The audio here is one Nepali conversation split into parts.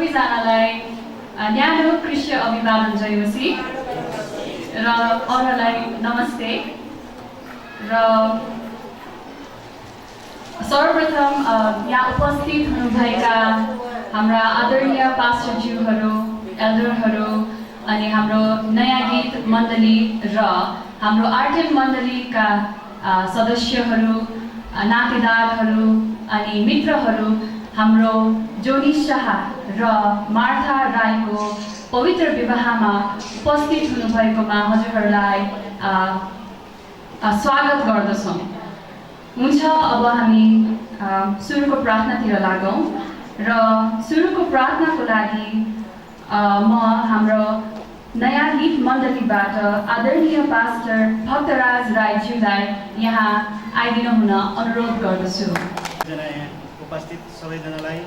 सबैजनालाई न्यानो कृष्ण अभिवादन जयोसी र अरूलाई नमस्ते। र सर्वप्रथम यहाँ उपस्थित हुनुभएका हाम्रा आदरणीय पास्टरज्यूहरू, एल्डरहरू अनि हाम्रो नयाँ गीत मण्डली र हाम्रो आर्टेल मण्डलीका सदस्यहरू, नातेदारहरू अनि मित्रहरू, हाम्रो जोनी शाह र मार्था राईको पवित्र विवाहमा उपस्थित हुनुभएकोमा हजुरहरूलाई स्वागत गर्दछौँ। हुन्छ, अब हामी सुरुको प्रार्थनातिर लागौँ र सुरुको प्रार्थनाको लागि म हाम्रो नयाँ गीत मण्डलीबाट आदरणीय पास्टर भक्तराज राईज्यूलाई यहाँ आइदिनु हुन अनुरोध गर्दछु। उपस्थित सबैजनालाई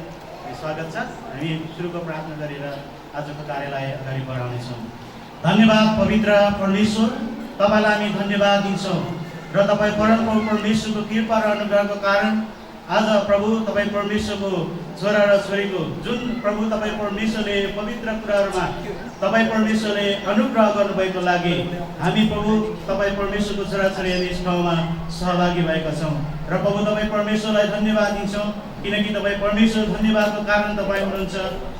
स्वागत छ। हामी सुरुको प्रार्थना गरेर आजको कार्यलाई अगाडि बढाउनेछौँ। धन्यवाद पवित्र परमेश्वर, तपाईँलाई हामी धन्यवाद दिन्छौँ र तपाईँ परमप्रभु परमेश्वरको कृपा र अनुग्रहको कारण आज प्रभु तपाईँ परमेश्वरको छोरा र छोरीको जुन प्रभु तपाईँ परमेश्वरले पवित्र कुराहरूमा तपाईँ परमेश्वरले अनुग्रह गर्नुभएको लागि हामी प्रभु तपाईँ परमेश्वरको छोराछोरी हामी यस ठाउँमा सहभागी भएका छौँ र प्रभु तपाईँ परमेश्वरलाई धन्यवाद दिन्छौँ किनकि तपाईँ परमेश्वर धन्यवादको कारण तपाईँ हुनुहुन्छ।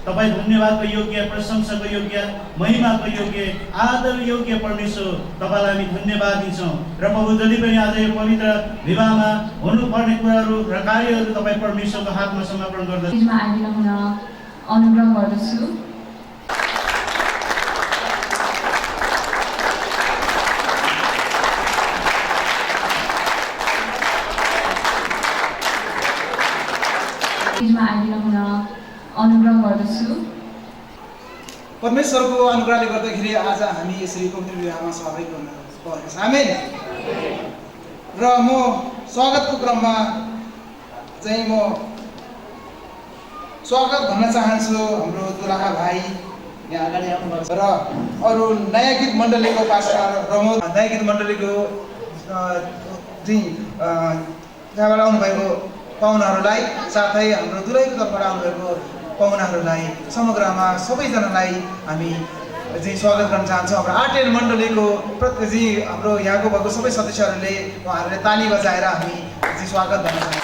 तपाईँ धन्यवादको योग्य, प्रशंसाको योग्य, महिमाको योग्य, आदर योग्य परमेश्वर, तपाईँलाई हामी धन्यवाद दिन्छौँ। र प्रभु जति पनि आज यो पवित्र विवाहमा हुनुपर्ने कुराहरू र कार्यहरू तपाईँ परमेश्वरको हातमा समर्पण गर्दछु। अनुग्रह गर्दछु। अनुग्रह गर्दछु। परमेश्वरको अनुग्रहले गर्दाखेरि आज हामी यसरी पवित्र विवाहमा सहभागी गर्न परेको छ। आमेन। र म स्वागतको क्रममा चाहिँ म स्वागत भन्न चाहन्छु हाम्रो दुलाहा भाइ यहाँ अगाडि आउनुभएको छ र अरू नयाँ गीत मण्डलीको पास्टर प्रमोद, नयाँ गीत मण्डलीको जहाँबाट आउनुभएको पाहुनाहरूलाई, साथै हाम्रो दुलहीको तर्फबाट आउनुभएको पाहुनाहरूलाई, समग्रमा सबैजनालाई हामी चाहिँ स्वागत गर्न चाहन्छौँ। हाम्रो आर्टेल मण्डलीको हाम्रो यहाँको भएको सबै सदस्यहरूले उहाँहरूले ताली बजाएर हामी चाहिँ स्वागत गर्न चाहन्छौँ।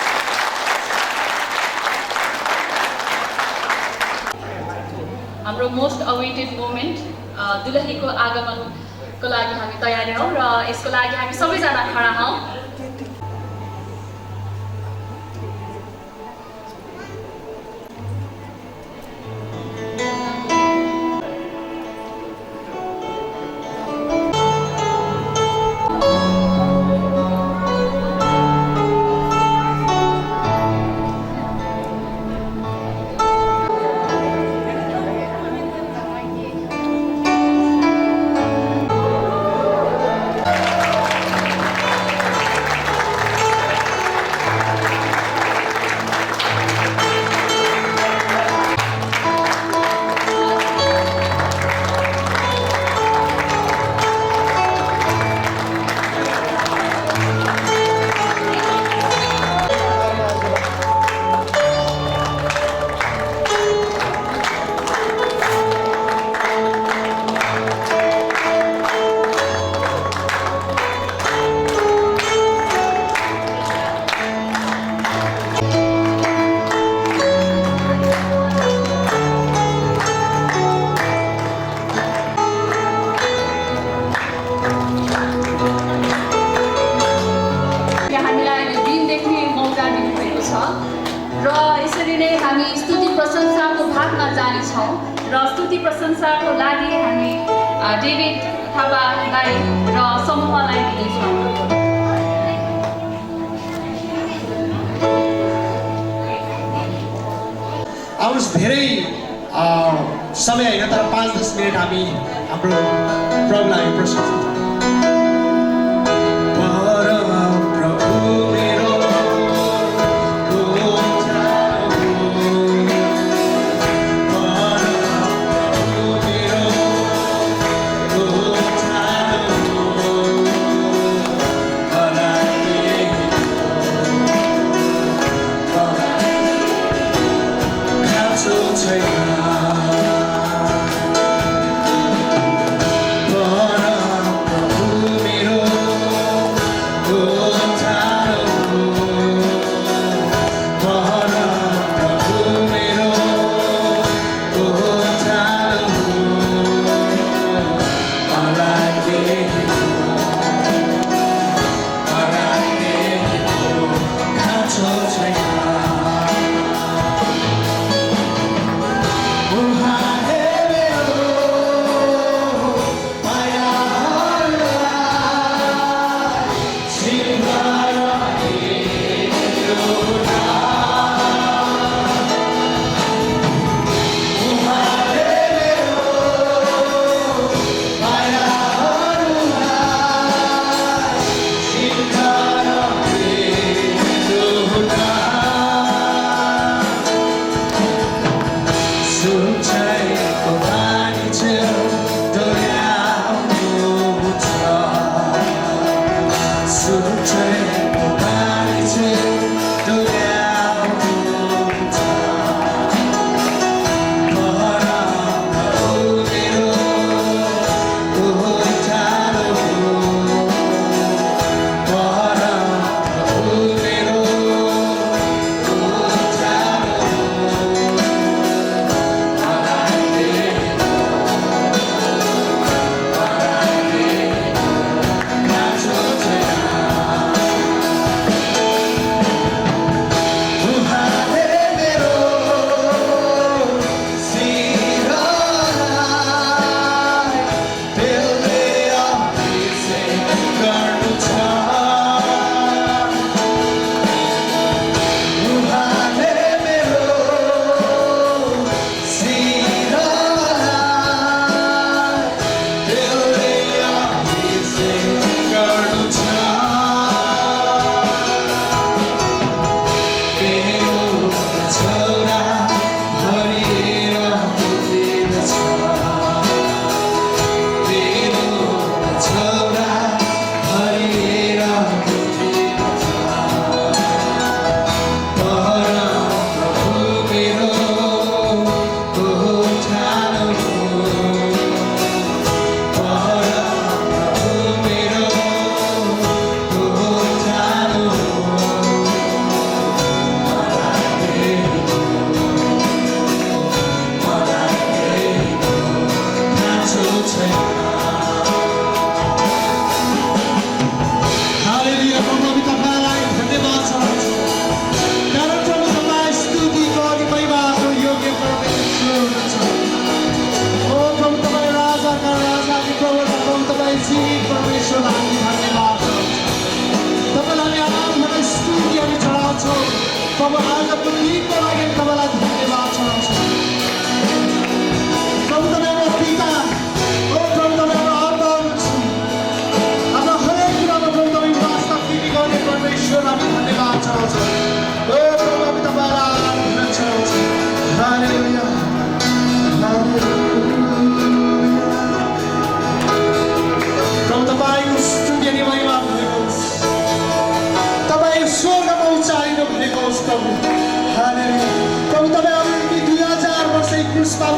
हाम्रो मोस्ट अवेटेड मोमेन्ट दुलहीको आगमनको लागि हामी तयारी हौँ र यसको लागि हामी सबैजना खडा हौँ। र स्तुति प्रशंसाको लागि हामी डेभिड थापालाई र समूहलाई दिनेछौँ। आउनुहोस्, धेरै समय होइन तर 5-10 मिनट हामी हाम्रो प्रभुलाई प्रशंसा take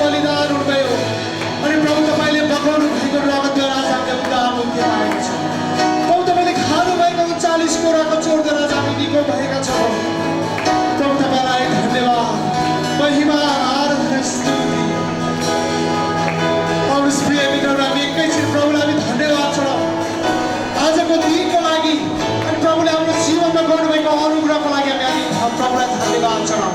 बलिदान हुनुभयो अनि प्रभु तपाईँले बगाउनु भएको रगतद्वारा आज हामीले उद्धार मुक्ति पाएका छौँ। प्रभु तपाईँले खानुभएको 40 कोराको चोरद्वारा आज हामी निको भएका छौँ। प्रभु तपाईँलाई धन्यवाद, महिमा, आराधना, स्तुति। और उस प्रिय मित्रहरू हामी एकैछिन प्रभुलाई हामी धन्यवाद चढाउँ आजको दिनको लागि अनि प्रभुले हाम्रो जीवनमा गर्नुभएको अनुग्रहको लागि हामी प्रभुलाई धन्यवाद चढाउँ।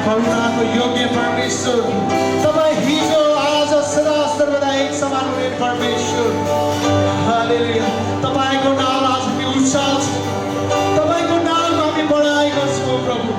करुणाको योग्य परमेश्वर तपाईँ हिजो आज सदा सर्वदा एक समान हुने परमेश्वर। हालेलुया, तपाईँको नाम आज हामी उच्चार छ, तपाईँको नाम हामी बढाइ गर्छौँ प्रभु।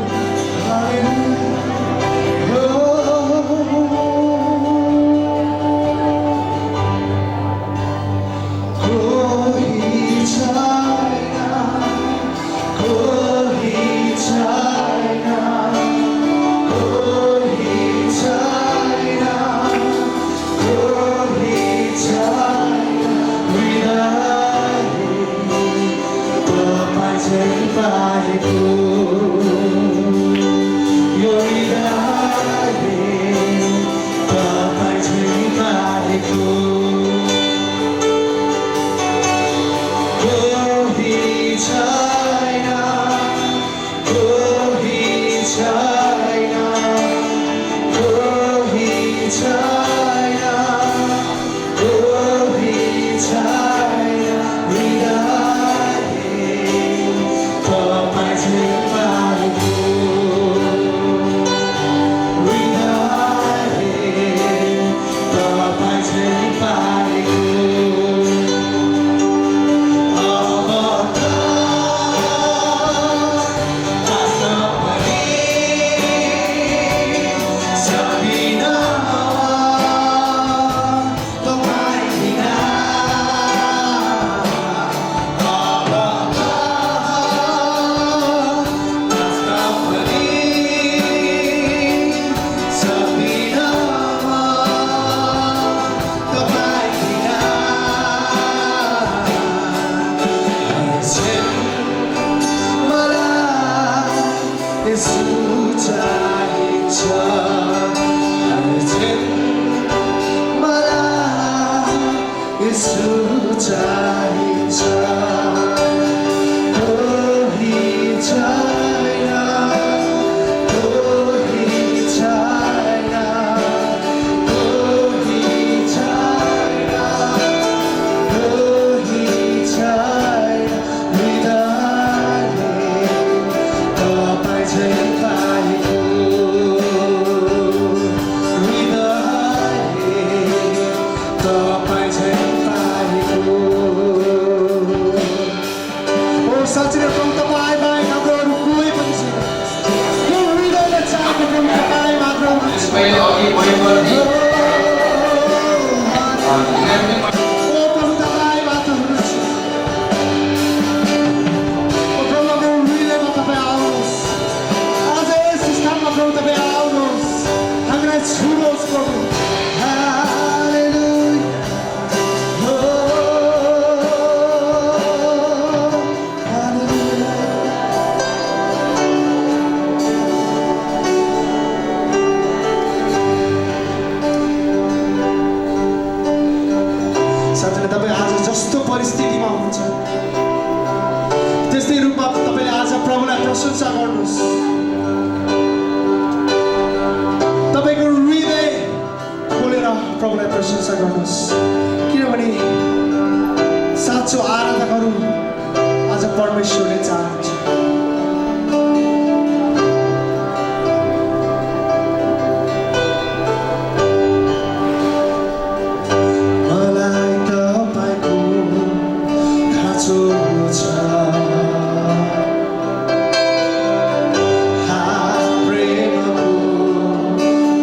प्रेमको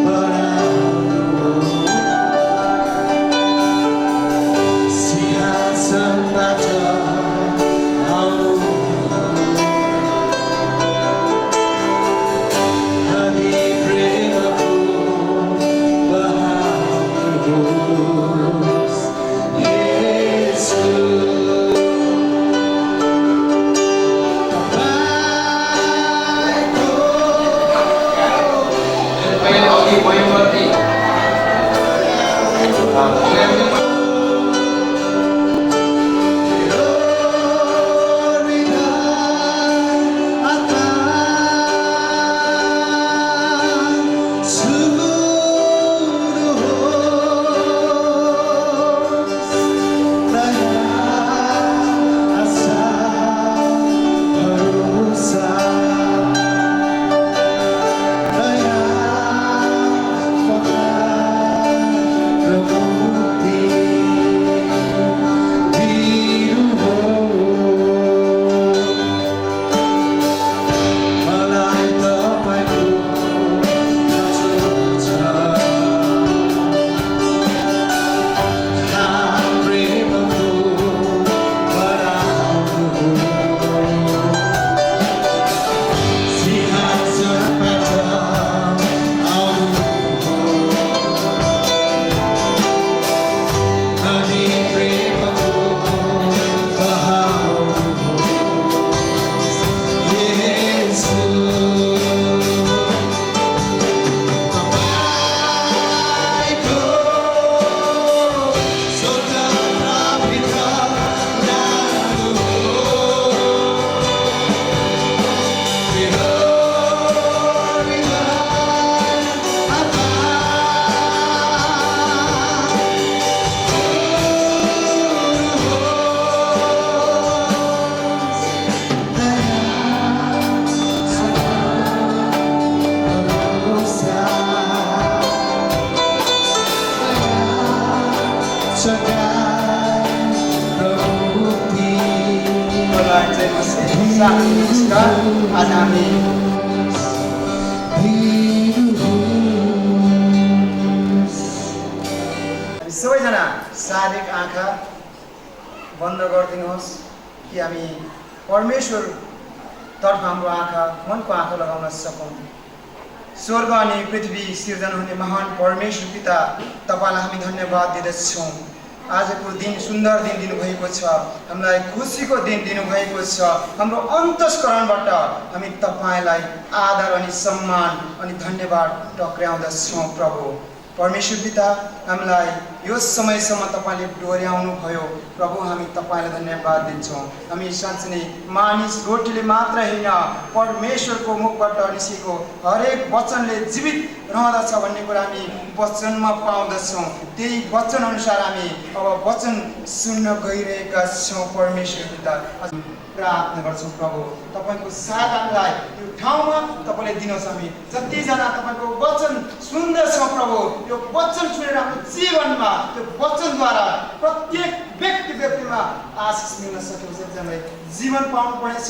बढाउँछ नमस्कार। आज हामी सबैजना शारीरिक आँखा बन्द गरिदिनुहोस् कि हामी परमेश्वरतर्फ हाम्रो आँखा मनको आँखा लगाउन सकौँ। स्वर्ग अनि पृथ्वी सिर्जना हुने महान परमेश्वर पिता, तपाईँलाई हामी धन्यवाद दिँदछौँ। आजको दिन सुन्दर दिन दिनुभएको छ, हामीलाई खुसीको दिन दिनुभएको छ। हाम्रो अन्तस्करणबाट हामी तपाईँलाई आदर अनि सम्मान अनि धन्यवाद टक्र्याउँदछौँ। प्रभु परमेश्वर पिता, हामीलाई यो समयसम्म तपाईँले डोर्याउनु भयो। प्रभु हामी तपाईँलाई धन्यवाद दिन्छौँ। हामी साँच्चै नै मानिस रोटीले मात्र होइन, परमेश्वरको मुखबाट निस्केको हरेक वचनले जीवित रहँदछ भन्ने कुरा हामी वचनमा पाउँदछौँ। त्यही वचन अनुसार हामी अब वचन सुन्न गइरहेका छौँ। परमेश्वर पिता प्रार्थना गर्छौँ प्रभु, तपाईँको साथ हामीलाई यो ठाउँमा तपाईँले दिनुहोस्। हामी जतिजना तपाईँको वचन सुन्दछौँ प्रभु, यो वचन सुनेर हाम्रो जीवनमा त्यो वचनद्वारा प्रत्येक व्यक्तिमा आशिष मिल्न सकेको जतिजनालाई जीवन पाउनु पर्नेछ,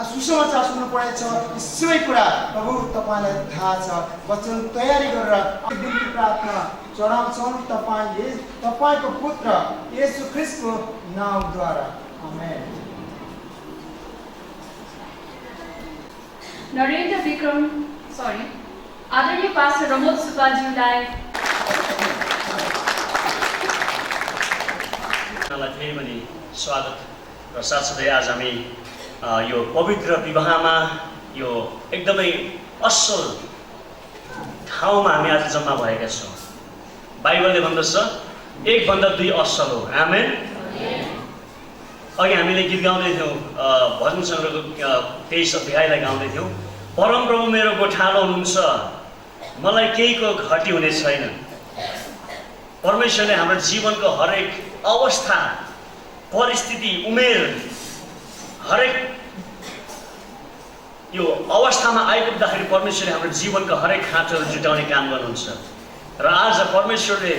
सुसमाचार सुन्नु पर्नेछ। यी सबै कुरा प्रभु तपाईँलाई थाहा छ। वचन तयारी गरेर बिन्ती प्रार्थना चढाउँछौँ तपाईँको पुत्र येशू ख्रीष्टको नामद्वारा, आमेन। नरेन्द्र विक्रम आदरणीय पास्टर रमोद सुब्बाज्यूलाई फेरि पनि स्वागत र साथसाथै आज हामी यो पवित्र विवाहमा यो एकदमै असल ठाउँमा हामी आज जम्मा भएका छौँ। बाइबलले भन्दछ 1:2 असल हो। आमेन। अघि हामीले गीत गाउँदै थियौँ, भजन सङ्ग्रहको 23 अध्यायलाई गाउँदै थियौँ। परमप्रभु मेरो गोठालो हुनुहुन्छ, मलाई केहीको घटी हुने छैन। परमेश्वरले हाम्रो जीवनको हरेक अवस्था, परिस्थिति, उमेर, हरेक यो अवस्थामा आइपुग्दाखेरि परमेश्वरले हाम्रो जीवनको हरेक खाँचोहरू जुटाउने काम गर्नुहुन्छ। र आज परमेश्वरले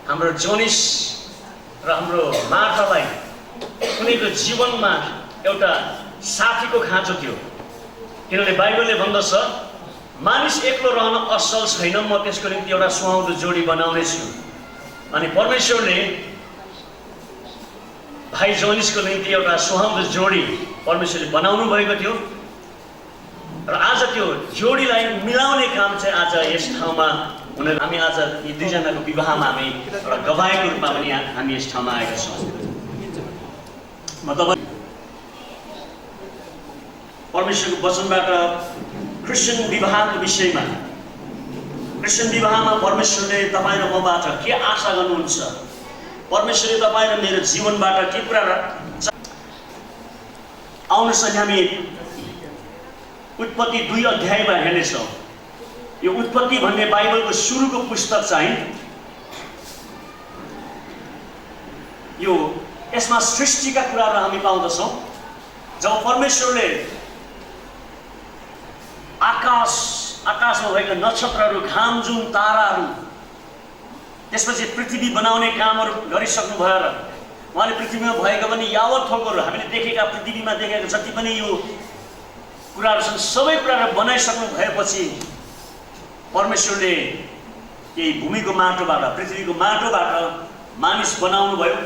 हाम्रो जोनिस र हाम्रो मार्तालाई उनीको जीवनमा एउटा साथीको खाँचो थियो। किनभने बाइबलले भन्दछ मानिस एक्लो रहन असल छैन, म त्यसको निम्ति एउटा सुहाउँदो जोडी बनाउनेछु। अनि परमेश्वरले भाइ जोनिसको निम्ति एउटा सुहाउँदो जोडी परमेश्वरले बनाउनु भएको थियो। र आज त्यो जोडीलाई मिलाउने काम चाहिँ आज यस ठाउँमा हुन, हामी आज यी दुईजनाको विवाहमा हामी एउटा गवाहीको रूपमा पनि हामी यस ठाउँमा आएका छौँ। म तपाईँ परमेश्वरको वचनबाट क्रिस्चियन विवाहको विषयमा, क्रिस्चियन विवाहमा परमेश्वरले तपाईँ र मबाट के आशा गर्नुहुन्छ, परमेश्वरले तपाईँ र मेरो जीवनबाट के कुरा आउनुहोस् अनि हामी उत्पत्ति 2 अध्यायमा हेर्नेछौँ। यो उत्पत्ति भन्ने बाइबलको सुरुको पुस्तक चाहिँ यो यसमा सृष्टिका कुराहरू हामी पाउँदछौँ। जब परमेश्वरले आकाशमा भएका नक्षत्रहरू, घाम, जुन, ताराहरू, त्यसपछि पृथ्वी बनाउने कामहरू गरिसक्नुभयो र उहाँले पृथ्वीमा भएका पनि यावत थोकहरू, हामीले देखेका पृथ्वीमा देखेका जति पनि यो कुराहरू छन्, सबै कुराहरू बनाइसक्नु भएपछि परमेश्वरले यही भूमिको माटोबाट, पृथ्वीको माटोबाट मानिस बनाउनु भयो।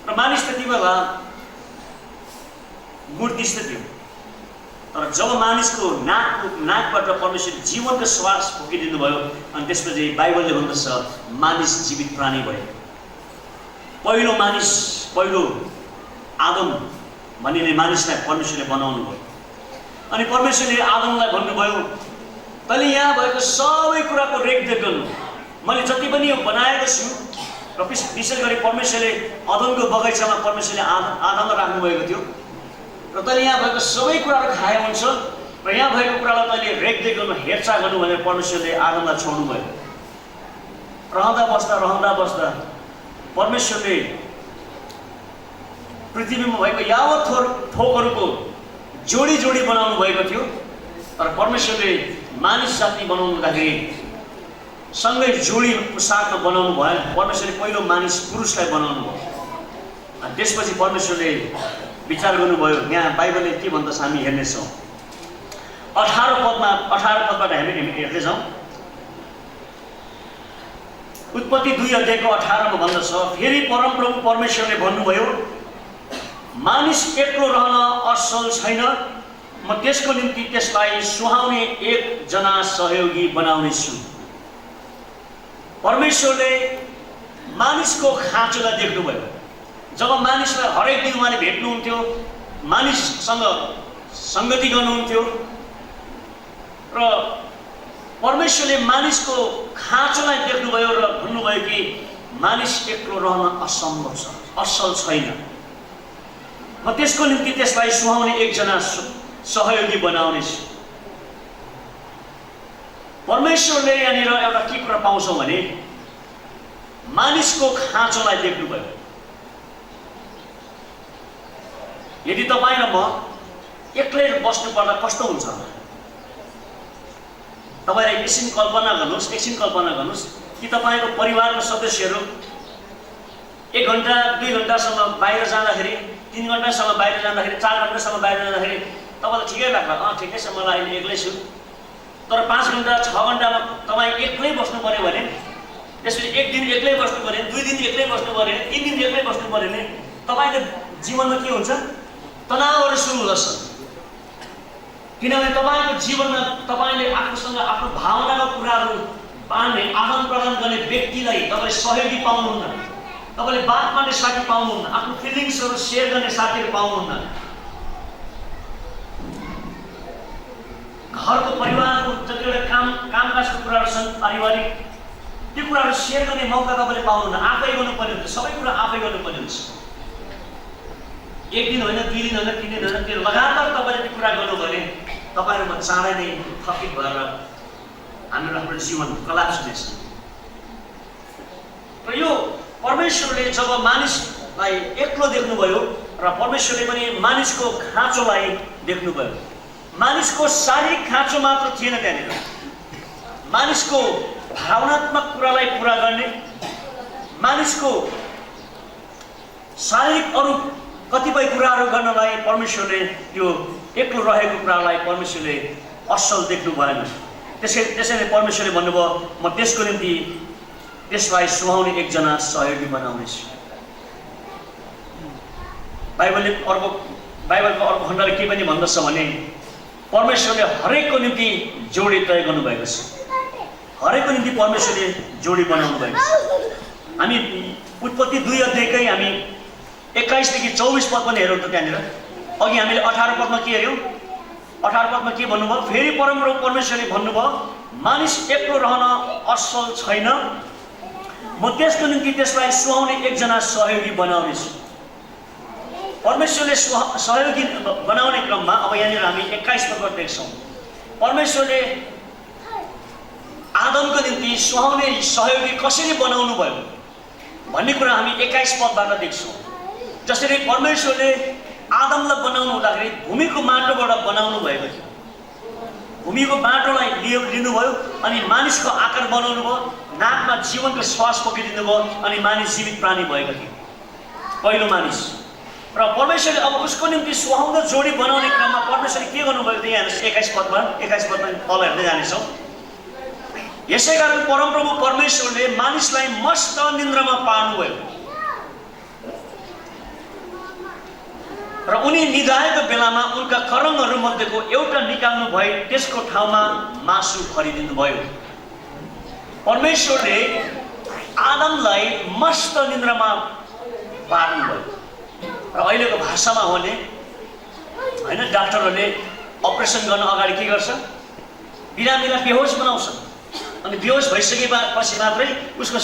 र मानिस त्यति बेला मूर्तिस्थ थियो। तर जब मानिसको नाकबाट परमेश्वरले जीवनको श्वास फुकिदिनु भयो अनि त्यसपछि बाइबलले भन्दछ मानिस जीवित प्राणी भयो। पहिलो मानिस, पहिलो आदम भन्ने मानिसलाई परमेश्वरले बनाउनु भयो। अनि परमेश्वरले आदमलाई भन्नुभयो तैँले यहाँ भएको सबै कुराको रेखदेख गर्नु, मैले जति पनि यो बनाएको छु। र विशेष गरी परमेश्वरले अदनको बगैँचामा परमेश्वरले आदमलाई राख्नुभएको थियो। र तैँले यहाँ भएको सबै कुराहरू खाए हुन्छ र यहाँ भएको कुरालाई तैँले रेखदेख गर्नु, हेरचाह गर्नु भनेर परमेश्वरले आदमलाई छोड्नु भयो। रहँदा बस्दा परमेश्वरले पृथ्वीमा भएको यावत थोकहरूको जोडी बनाउनु भएको थियो। तर परमेश्वरले मानिस जाति बनाउनु हुँदाखेरि सँगै जोडी साथमा बनाउनु भएन। परमेश्वरले पहिलो मानिस पुरुषलाई बनाउनु भयो अनि त्यसपछि परमेश्वरले विचार गर्नुभयो। यहाँ बाइबलले के भन्दछ हामी हेर्नेछौँ। 18 पदबाट हामी हेर्दै जाउँ। उत्पत्ति 2 अध्यायको 18 मा भन्दछ, फेरि परमप्रभु परमेश्वरले भन्नुभयो, मानिस एक्लो रहन असल छैन, म त्यसको निम्ति त्यसलाई सुहाउने एकजना सहयोगी बनाउनेछु। परमेश्वरले मानिसको खाँचोलाई देख्नुभयो। जब मानिसलाई हरेक दिन उहाँले भेट्नुहुन्थ्यो, मानिससँग सङ्गति गर्नुहुन्थ्यो र परमेश्वरले मानिसको खाँचोलाई देख्नुभयो र भन्नुभयो कि मानिस एक्लो रहन असम्भव छ, असल छैन, म त्यसको निम्ति त्यसलाई सुहाउने एकजना सहयोगी बनाउनेछु। परमेश्वरले यहाँनिर एउटा के कुरा पाउँछौँ भने मानिसको खाँचोलाई देख्नुभयो। यदि तपाईँ र म एक्लै बस्नु पर्दा कस्तो हुन्छ? तपाईँलाई एकछिन कल्पना गर्नुहोस् कि तपाईँको परिवारको सदस्यहरू 1 घन्टा 2 घन्टासम्म बाहिर जाँदाखेरि, 3 घन्टासम्म बाहिर जाँदाखेरि, 4 घन्टासम्म बाहिर जाँदाखेरि तपाईँलाई ठिकै लाग्ला, ठिकै छ मलाई अहिले एक्लै छु। तर 5 घन्टा 6 घन्टामा तपाईँ एक्लै बस्नु पर्यो भने, त्यसपछि 1 दिन एक्लै बस्नु पर्यो, 2 दिन एक्लै बस्नु पर्यो, 3 दिन एक्लै बस्नु पर्यो भने तपाईँको जीवनमा के हुन्छ? तनावहरू सुरु हुँदछ। किनभने तपाईँको जीवनमा तपाईँले आफूसँग आफ्नो भावनाको कुराहरू बाँड्ने, आदान प्रदान गर्ने व्यक्तिलाई तपाईँले सहयोगी पाउनुहुन्न, तपाईँले बात मार्ने साथी पाउनुहुन्न, आफ्नो फिलिङ्सहरू सेयर गर्ने साथीहरू पाउनुहुन्न। घरको परिवारको जतिवटा कामकाजको कुराहरू छन् पारिवारिक, त्यो कुराहरू सेयर गर्ने मौका तपाईँले पाउनुहुन्न, आफै गर्नुपर्ने हुन्छ, सबै कुरा आफै गर्नुपर्ने हुन्छ। 1 दिन होइन, 2 दिन होइन, 3 दिन होइन, त्यो लगातार तपाईँले त्यो कुरा गर्नुभयो भने तपाईँहरूमा चाँडै नै थकित भएर हाम्रो आफ्नो जीवन कलाप्स हुनेछ। र यो परमेश्वरले जब मानिसलाई एक्लो देख्नुभयो र परमेश्वरले पनि मानिसको खाँचोलाई देख्नुभयो। मानिसको शारीरिक खाँचो मात्र थिएन त्यहाँनिर, मानिसको भावनात्मक कुरालाई पुरा गर्ने, मानिसको शारीरिक अरू कतिपय कुराहरू गर्नलाई परमेश्वरले त्यो एक्लो रहेको कुरालाई परमेश्वरले असल देख्नु भएन। त्यसैले परमेश्वरले भन्नुभयो, म त्यसको निम्ति त्यसलाई सुहाउने एकजना सहयोगी बनाउनेछु। बाइबलको अर्को खण्डले के पनि भन्दछ भने परमेश्वरले हरेकको निम्ति जोडी तय गर्नुभएको छ। हरेकको निम्ति परमेश्वरले जोडी बनाउनु भएको छ। हामी उत्पत्ति 2 अध्यायकै हामी 21 देखि 24 पद पनि हेरौँ त। त्यहाँनिर अघि हामीले 18 पदमा के हेऱ्यौँ? 18 पदमा के भन्नुभयो? फेरि परमप्रभु परमेश्वरले भन्नुभयो, मानिस एक्लो रहन असल छैन, म त्यसको निम्ति त्यसलाई सुहाउने एकजना सहयोगी बनाउनेछु। परमेश्वरले सहयोगी बनाउने क्रममा अब यहाँनिर हामी 21 पदबाट देख्छौँ, परमेश्वरले आदमको निम्ति सुहाउने सहयोगी कसरी बनाउनु भयो भन्ने कुरा हामी 21 पदबाट देख्छौँ। जसरी परमेश्वरले आदमलाई बनाउनु हुँदाखेरि भूमिको माटोबाट बनाउनु भएको थियो। भूमिको माटोलाई लिनुभयो अनि मानिसको आकार बनाउनु भयो, नाकमा जीवनको श्वास पक्रिदिनु भयो अनि मानिस जीवित प्राणी भएको थियो, पहिलो मानिस। र परमेश्वरले अब उसको निम्ति सुहाउँदो जोडी बनाउने क्रममा परमेश्वरले के गर्नुभयो त? यहाँ 21 पदमा तल हेर्दै जानेछौँ। यसै कारण परमप्रभु परमेश्वरले मानिसलाई मस्त निन्द्रामा पार्नुभयो र उनी निदाएको बेलामा उनका करङहरू मध्येको एउटा निकाल्नु भए त्यसको ठाउँमा मासु खरिदिनु भयो। परमेश्वरले आदमलाई मस्त निन्द्रामा पार्नुभयो। र अहिलेको भाषामा भने होइन, डाक्टरहरूले अपरेसन गर्न अगाडि के गर्छ? बिरामीलाई बेहोस बनाउँछ अनि बेहोस भइसकेपछि मात्रै उसको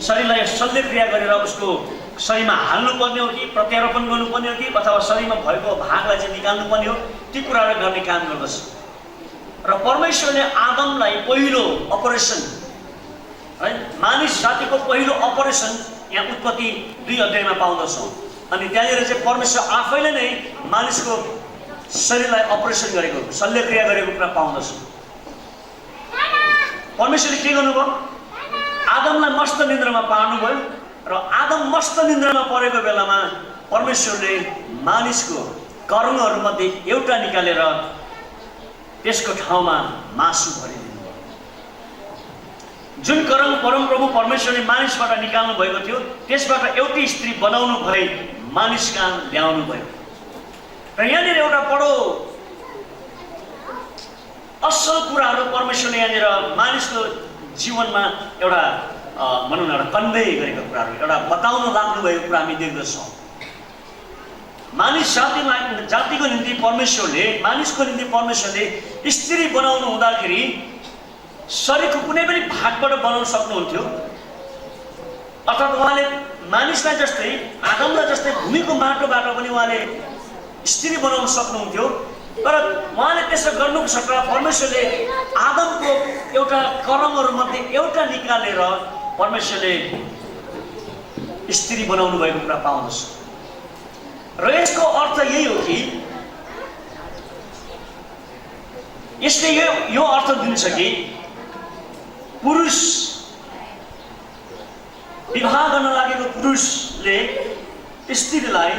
शरीरलाई शल्यक्रिया गरेर उसको शरीरमा हाल्नुपर्ने हो कि प्रत्यारोपण गर्नुपर्ने हो कि अथवा शरीरमा भएको भागलाई चाहिँ निकाल्नुपर्ने हो, ती कुराहरू गर्ने काम गर्दछ। र परमेश्वरले आदमलाई पहिलो अपरेसन है, मानिस जातिको पहिलो अपरेसन यहाँ उत्पत्ति 2 अध्यायमा पाउँदछौँ। अनि त्यहाँनिर चाहिँ परमेश्वर आफैले नै मानिसको शरीरलाई अपरेसन गरेको, शल्यक्रिया गरेको कुरा पाउँदछौँ। परमेश्वरले के गर्नुभयो? आदमलाई मस्त निन्द्रामा पार्नुभयो र आदम मस्त निन्द्रामा परेको बेलामा परमेश्वरले मानिसको कर्महरूमध्ये एउटा निकालेर त्यसको ठाउँमा मासु भरिदिनु भयो। जुन कर्म परमप्रभु परमेश्वरले मानिसबाट निकाल्नु भएको थियो त्यसबाट एउटै स्त्री बनाउनु भए मानिस कहाँ ल्याउनु भयो। र यहाँनिर एउटा बडो असल कुराहरू परमेश्वरले यहाँनिर मानिसको जीवनमा एउटा भनौँ न एउटा कन्भे गरेको कुराहरू, एउटा बताउन लाग्नु भएको कुरा हामी देख्दछौँ। मानिस जातिको निम्ति परमेश्वरले, मानिसको निम्ति परमेश्वरले स्त्री बनाउनु हुँदाखेरि शरीरको कुनै पनि भागबाट बनाउन सक्नुहुन्थ्यो, अर्थात् उहाँले मानिसलाई जस्तै आदमलाई जस्तै भूमिको माटोबाट पनि उहाँले स्त्री बनाउन सक्नुहुन्थ्यो। तर उहाँले त्यसो गर्नुको सट्टा परमेश्वरले आदमको एउटा कर्महरूमध्ये एउटा निकालेर परमेश्वरले स्त्री बनाउनु भएको कुरा पाउनुहोस्। र यसको अर्थ यही हो कि यसले यो अर्थ दिन्छ कि पुरुष विवाह गर्न लागेको पुरुषले स्त्रीलाई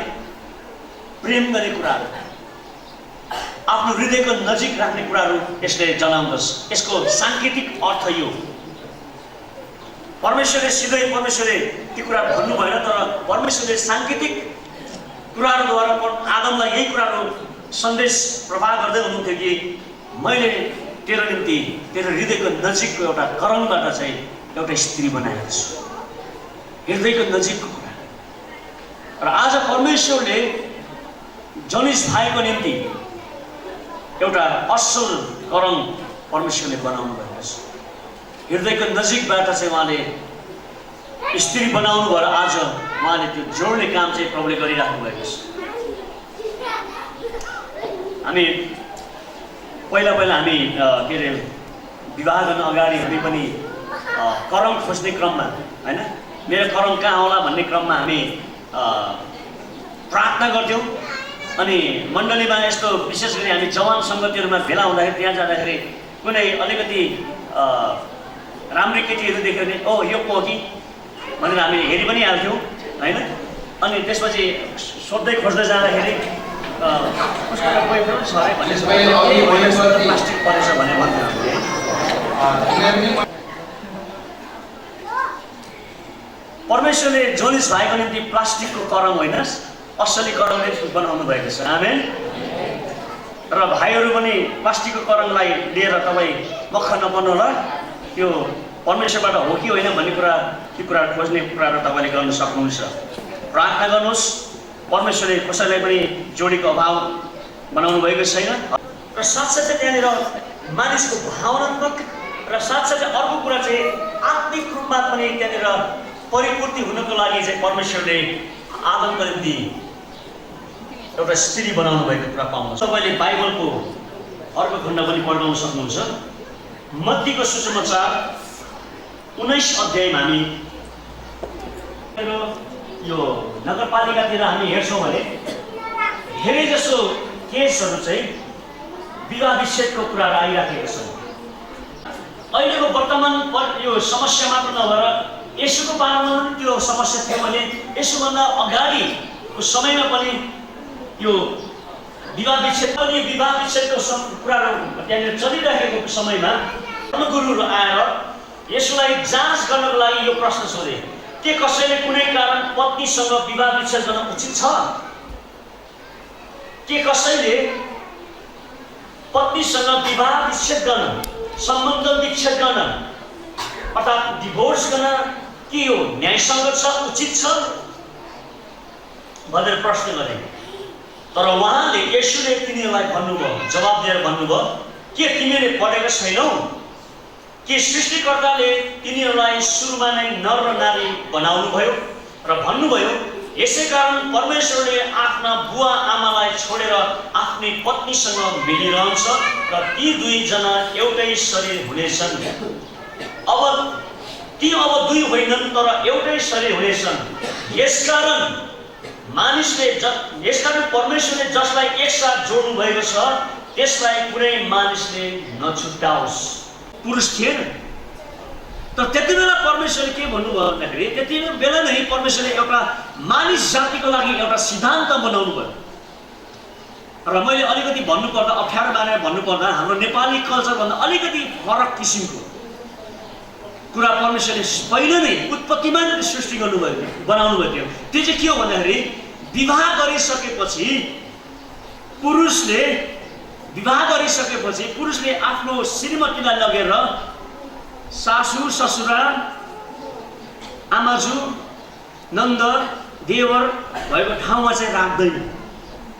प्रेम गर्ने कुराहरू, आफ्नो हृदयको नजिक राख्ने कुराहरू यसले जनाउँदछ। यसको सांकेतिक अर्थ यो। परमेश्वरले सिधै परमेश्वरले ती कुरा भन्नु भएन, तर परमेश्वरले सांकेतिक कुराहरूद्वारा आदमलाई यही कुराहरू सन्देश प्रवाह गर्दै हुनुहुन्थ्यो कि मैले तेरो निम्ति तेरो हृदयको नजिकको एउटा कर्मबाट चाहिँ एउटा स्त्री बनाएको छु, हृदयको नजिकको कुरा। र आज परमेश्वरले जनिस भाइको निम्ति एउटा असल कर्म परमेश्वरले बनाउनु भएको छ। हृदयको नजिकबाट चाहिँ उहाँले स्त्री बनाउनु भएर आज उहाँले त्यो जोड्ने काम चाहिँ प्रभुले गरिराख्नु भएको छ। हामी पहिला हामी के अरे विवाह गर्न अगाडि हामी पनि कर्म खोज्ने क्रममा, होइन, मेरो कर्म कहाँ होला भन्ने क्रममा हामी प्रार्थना गर्थ्यौँ। अनि मण्डलीमा यस्तो विशेष गरी हामी जवान सङ्गतिहरूमा भेला हुँदाखेरि त्यहाँ जाँदाखेरि कुनै अलिकति राम्री केटीहरू देख्यो भने ओ यो को कि भनेर हामीले हेरि पनि हाल्थ्यौँ, होइन। अनि त्यसपछि सोध्दै खोज्दै जाँदाखेरि उसको बोयफ्रेन्ड छ अरे भन्ने प्लास्टिक परेछ भनेर भन्थ्यौँ हामीले। परमेश्वरले जोनिस भाइको निम्ति प्लास्टिकको कर्म होइन, असली कर्मले बनाउनु भएको छ। आमेन। र भाइहरू पनि प्लास्टिकको कर्मलाई लिएर तपाईँ मख नपर्नुहोला, त्यो परमेश्वरबाट हो कि होइन भन्ने कुरा, ती कुरा खोज्ने कुराहरू तपाईँले गर्न सक्नुहुन्छ। प्रार्थना गर्नुहोस्, परमेश्वरले कसैलाई पनि जोडीको अभाव बनाउनु भएको छैन। र साथसाथै त्यहाँनिर मानिसको भावनात्मक र साथसाथै अर्को कुरा चाहिँ आत्मिक रूपमा पनि त्यहाँनिर परिपूर्ति हुनको लागि चाहिँ परमेश्वरले आदमको निम्ति एउटा स्त्री बनाउनु भएको कुरा पाउनुहुन्छ। तपाईँले बाइबलको अर्को खण्ड पनि पढ्न सक्नुहुन्छ। मत्तीको सुसमाचार 19 अध्यायमा हामी यो नगरपालिकातिर हामी हेर्छौँ भने धेरै जसो केसहरू चाहिँ विवाह विच्छेदको कुराहरू आइराखेको छन्। अहिलेको वर्तमान यो समस्या मात्र नभएर यसुको पालामा पनि त्यो समस्या थियो भने यसुभन्दा अगाडिको समयमा पनि यो विवाह विच्छेदको कुराहरू त्यहाँनिर चलिरहेको समयमा धर्मगुरुहरू आएर यसुलाई जाँच गर्नको लागि यो प्रश्न सोधे, के कसैले कुनै कारण पत्नीसँग विवाह विच्छेद गर्न उचित छ? के कसैले पत्नीसँग विवाह विच्छेद गर्न, सम्बन्ध विच्छेद गर्न अर्थात् डिभोर्स गर्न के यो न्यायसङ्गत छ, उचित छ भनेर प्रश्न गरे। तर उहाँले यसुले तिनीहरूलाई भन्नुभयो, जवाब दिएर भन्नुभयो, के तिमीले पढेको छैनौ कि सृष्टिकर्ताले तिनीहरूलाई सुरुमा नै नर र नारी बनाउनु भयो र भन्नुभयो यसै कारण परमेश्वरले आफ्ना बुवा आमालाई छोडेर आफ्नै पत्नीसँग मिलिरहन्छ र ती दुईजना एउटै शरीर हुनेछन्। अब दुई होइनन् तर एउटै शरीर हुनेछन्। यसकारण परमेश्वरले जसलाई एकसाथ जोड्नु भएको छ त्यसलाई कुनै मानिसले नछुट्याओस्। पुरुष थिएन, तर त्यति बेला परमेश्वरले के भन्नुभयो भन्दाखेरि त्यति बेला नै परमेश्वरले एउटा मानिस जातिको लागि एउटा सिद्धान्त बनाउनु भयो। र मैले अलिकति भन्नुपर्दा अप्ठ्यारो मानेर भन्नुपर्दा हाम्रो नेपाली कल्चरभन्दा अलिकति फरक किसिमको कुरा परमेश्वरले पहिले नै उत्पत्तिमा नै सृष्टि गर्नुभयो, बनाउनु भयो। त्यो चाहिँ के हो भन्दाखेरि विवाह गरिसकेपछि पुरुषले आफ्नो श्रीमतीलाई लगेर सासू ससुरा आमाजु नन्द देवर भएको ठाउँमा चाहिँ राख्दैन।